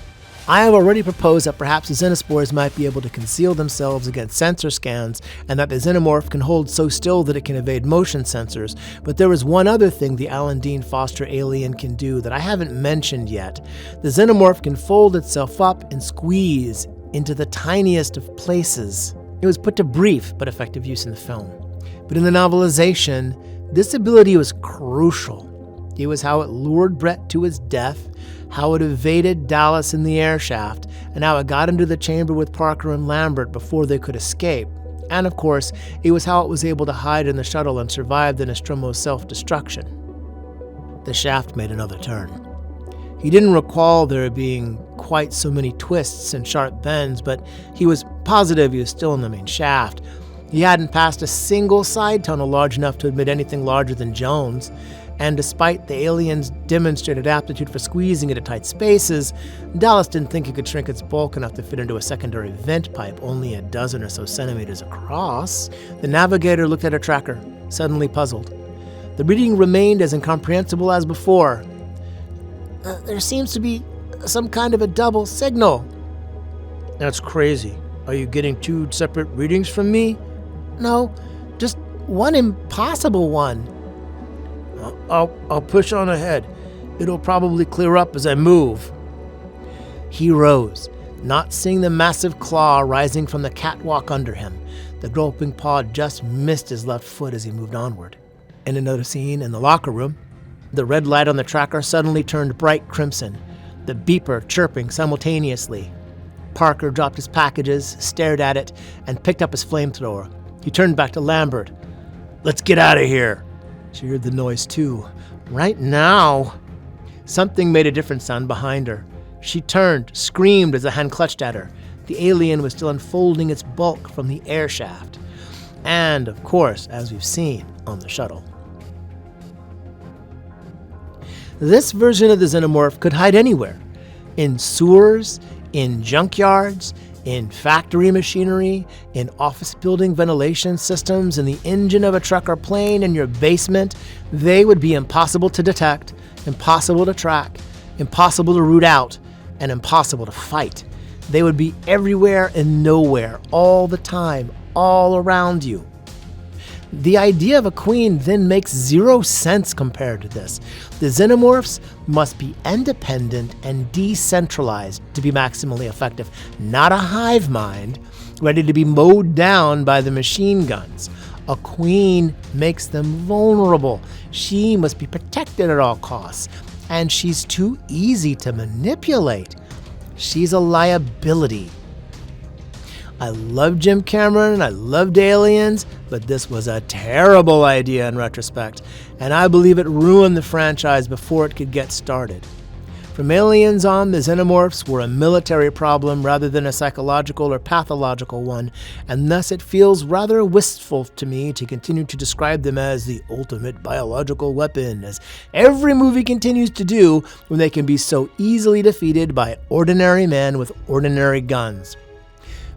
I have already proposed that perhaps the Xenospores might be able to conceal themselves against sensor scans, and that the Xenomorph can hold so still that it can evade motion sensors, but there is one other thing the Alan Dean Foster alien can do that I haven't mentioned yet. The Xenomorph can fold itself up and squeeze into the tiniest of places. It was put to brief but effective use in the film. But in the novelization, this ability was crucial. It was how it lured Brett to his death, how it evaded Dallas in the air shaft, and how it got into the chamber with Parker and Lambert before they could escape. And of course, it was how it was able to hide in the shuttle and survive the Nostromo's self-destruction. The shaft made another turn. He didn't recall there being quite so many twists and sharp bends, but he was positive he was still in the main shaft. He hadn't passed a single side tunnel large enough to admit anything larger than Jones, And despite the alien's demonstrated aptitude for squeezing into tight spaces, Dallas didn't think it could shrink its bulk enough to fit into a secondary vent pipe only a dozen or so centimeters across. The navigator looked at her tracker, suddenly puzzled. The reading remained as incomprehensible as before. There seems to be some kind of a double signal. That's crazy. Are you getting two separate readings from me? No, just one impossible one. I'll push on ahead. It'll probably clear up as I move. He rose, not seeing the massive claw rising from the catwalk under him. The groping paw just missed his left foot as he moved onward. In another scene in the locker room, the red light on the tracker suddenly turned bright crimson, the beeper chirping simultaneously. Parker dropped his packages, stared at it, and picked up his flamethrower. He turned back to Lambert. Let's get out of here. She heard the noise too. Right now. Something made a different sound behind her. She turned, screamed as a hand clutched at her. The alien was still unfolding its bulk from the air shaft. And, of course, as we've seen on the shuttle. This version of the Xenomorph could hide anywhere. In sewers, in junkyards, in factory machinery, in office building ventilation systems, in the engine of a truck or plane, in your basement. They would be impossible to detect, impossible to track, impossible to root out, and impossible to fight. They would be everywhere and nowhere, all the time, all around you. The idea of a queen then makes zero sense compared to this. The Xenomorphs must be independent and decentralized to be maximally effective, not a hive mind ready to be mowed down by the machine guns. A queen makes them vulnerable. She must be protected at all costs, and she's too easy to manipulate. She's a liability. I love Jim Cameron, I loved Aliens, but this was a terrible idea in retrospect, and I believe it ruined the franchise before it could get started. From Aliens on, the Xenomorphs were a military problem rather than a psychological or pathological one, and thus it feels rather wistful to me to continue to describe them as the ultimate biological weapon, as every movie continues to do when they can be so easily defeated by ordinary men with ordinary guns.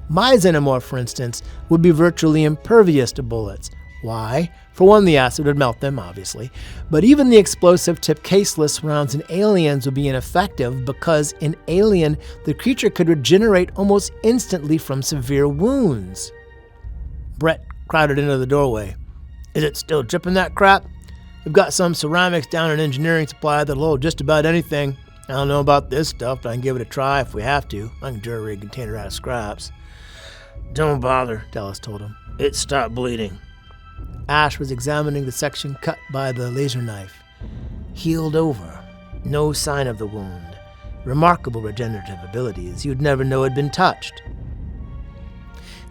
My Xenomorph, for instance, would be virtually impervious to bullets. Why? For one, the acid would melt them, obviously, but even the explosive tip caseless rounds in Aliens would be ineffective because in Alien, the creature could regenerate almost instantly from severe wounds. Brett crowded into the doorway. Is it still dripping that crap? We've got some ceramics down in engineering supply that'll hold just about anything. I don't know about this stuff, but I can give it a try if we have to. I can jury a container out of scraps. Don't bother, Dallas told him. It stopped bleeding. Ash was examining the section cut by the laser knife. Healed over. No sign of the wound. Remarkable regenerative abilities you'd never know had been touched.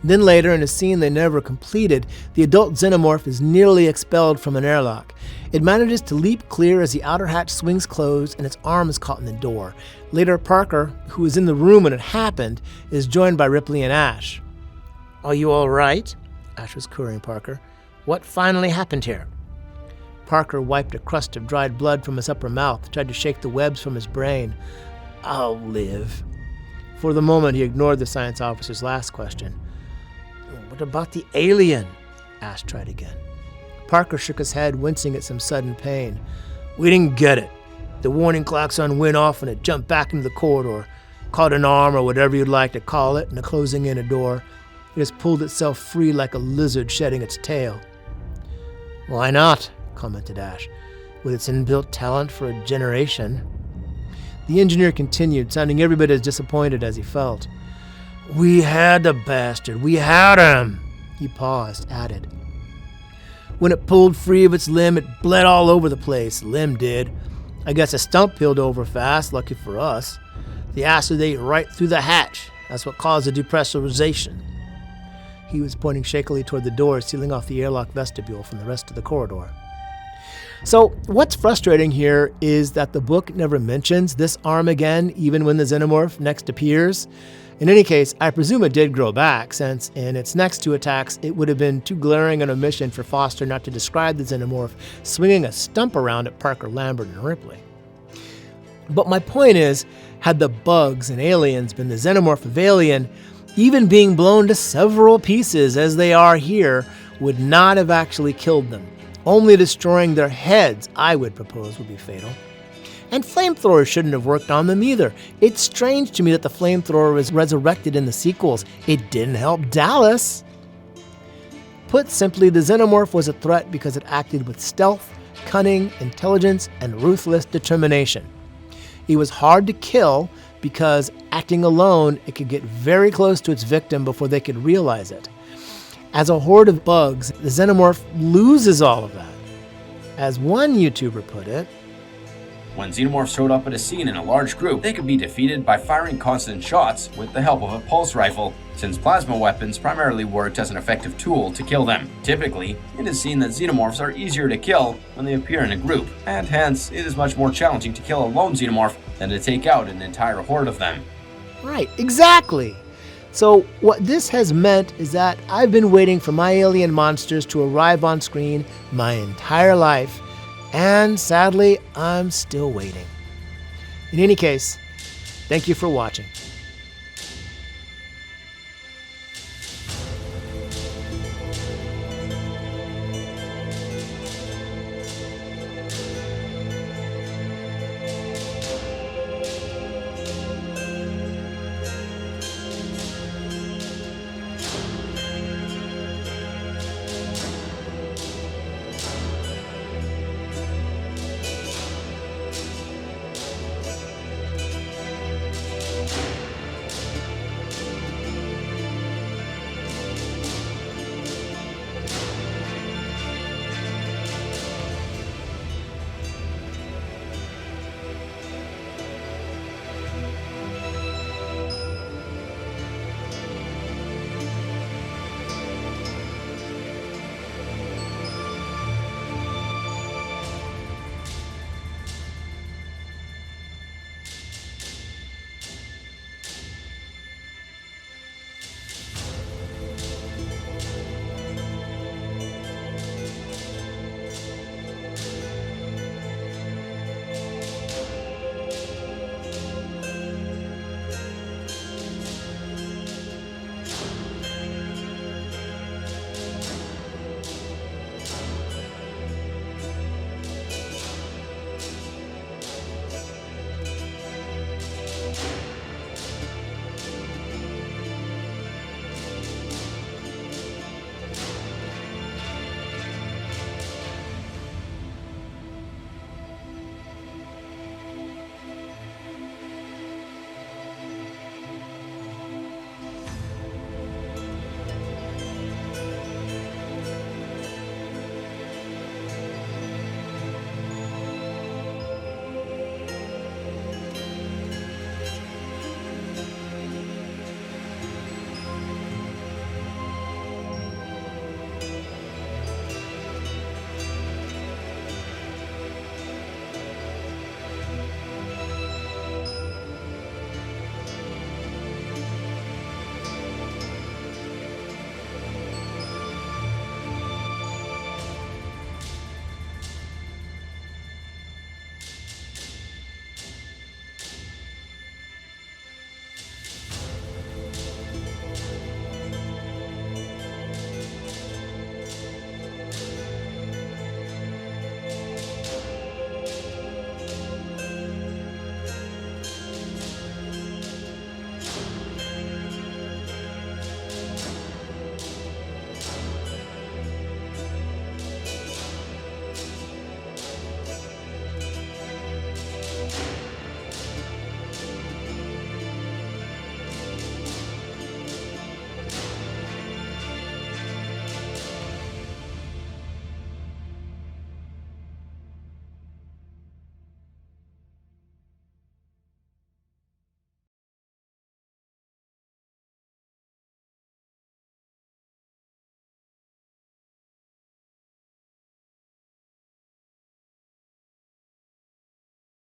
Then later, in a scene they never completed, the adult Xenomorph is nearly expelled from an airlock. It manages to leap clear as the outer hatch swings closed and its arm is caught in the door. Later, Parker, who was in the room when it happened, is joined by Ripley and Ash. Are you all right? Ash was querying Parker. What finally happened here? Parker wiped a crust of dried blood from his upper mouth, tried to shake the webs from his brain. I'll live. For the moment, he ignored the science officer's last question. What about the alien? Ash tried again. Parker shook his head, wincing at some sudden pain. We didn't get it. The warning klaxon went off and it jumped back into the corridor, caught an arm or whatever you'd like to call it, and closing in a door. It has pulled itself free like a lizard shedding its tail. Why not? Commented Ash. With its inbuilt talent for regeneration. The engineer continued, sounding every bit as disappointed as he felt. We had the bastard. We had him. He paused, added. When it pulled free of its limb, it bled all over the place. Limb did. I guess a stump peeled over fast, lucky for us. The acid ate right through the hatch. That's what caused the depressurization. He was pointing shakily toward the door, sealing off the airlock vestibule from the rest of the corridor. So, what's frustrating here is that the book never mentions this arm again, even when the Xenomorph next appears. In any case, I presume it did grow back, since in its next 2 attacks, it would have been too glaring an omission for Foster not to describe the Xenomorph swinging a stump around at Parker, Lambert, and Ripley. But my point is, had the bugs and aliens been the Xenomorph of Alien, even being blown to several pieces as they are here would not have actually killed them. Only destroying their heads, I would propose, would be fatal. And flamethrowers shouldn't have worked on them either. It's strange to me that the flamethrower was resurrected in the sequels. It didn't help Dallas. Put simply, the Xenomorph was a threat because it acted with stealth, cunning, intelligence, and ruthless determination. It was hard to kill because, acting alone, it could get very close to its victim before they could realize it. As a horde of bugs, the Xenomorph loses all of that. As one YouTuber put it, when Xenomorphs showed up at a scene in a large group, they could be defeated by firing constant shots with the help of a pulse rifle, since plasma weapons primarily worked as an effective tool to kill them. Typically, it is seen that Xenomorphs are easier to kill when they appear in a group, and hence it is much more challenging to kill a lone Xenomorph than to take out an entire horde of them. Right, exactly. So what this has meant is that I've been waiting for my alien monsters to arrive on screen my entire life, and sadly, I'm still waiting. In any case, thank you for watching.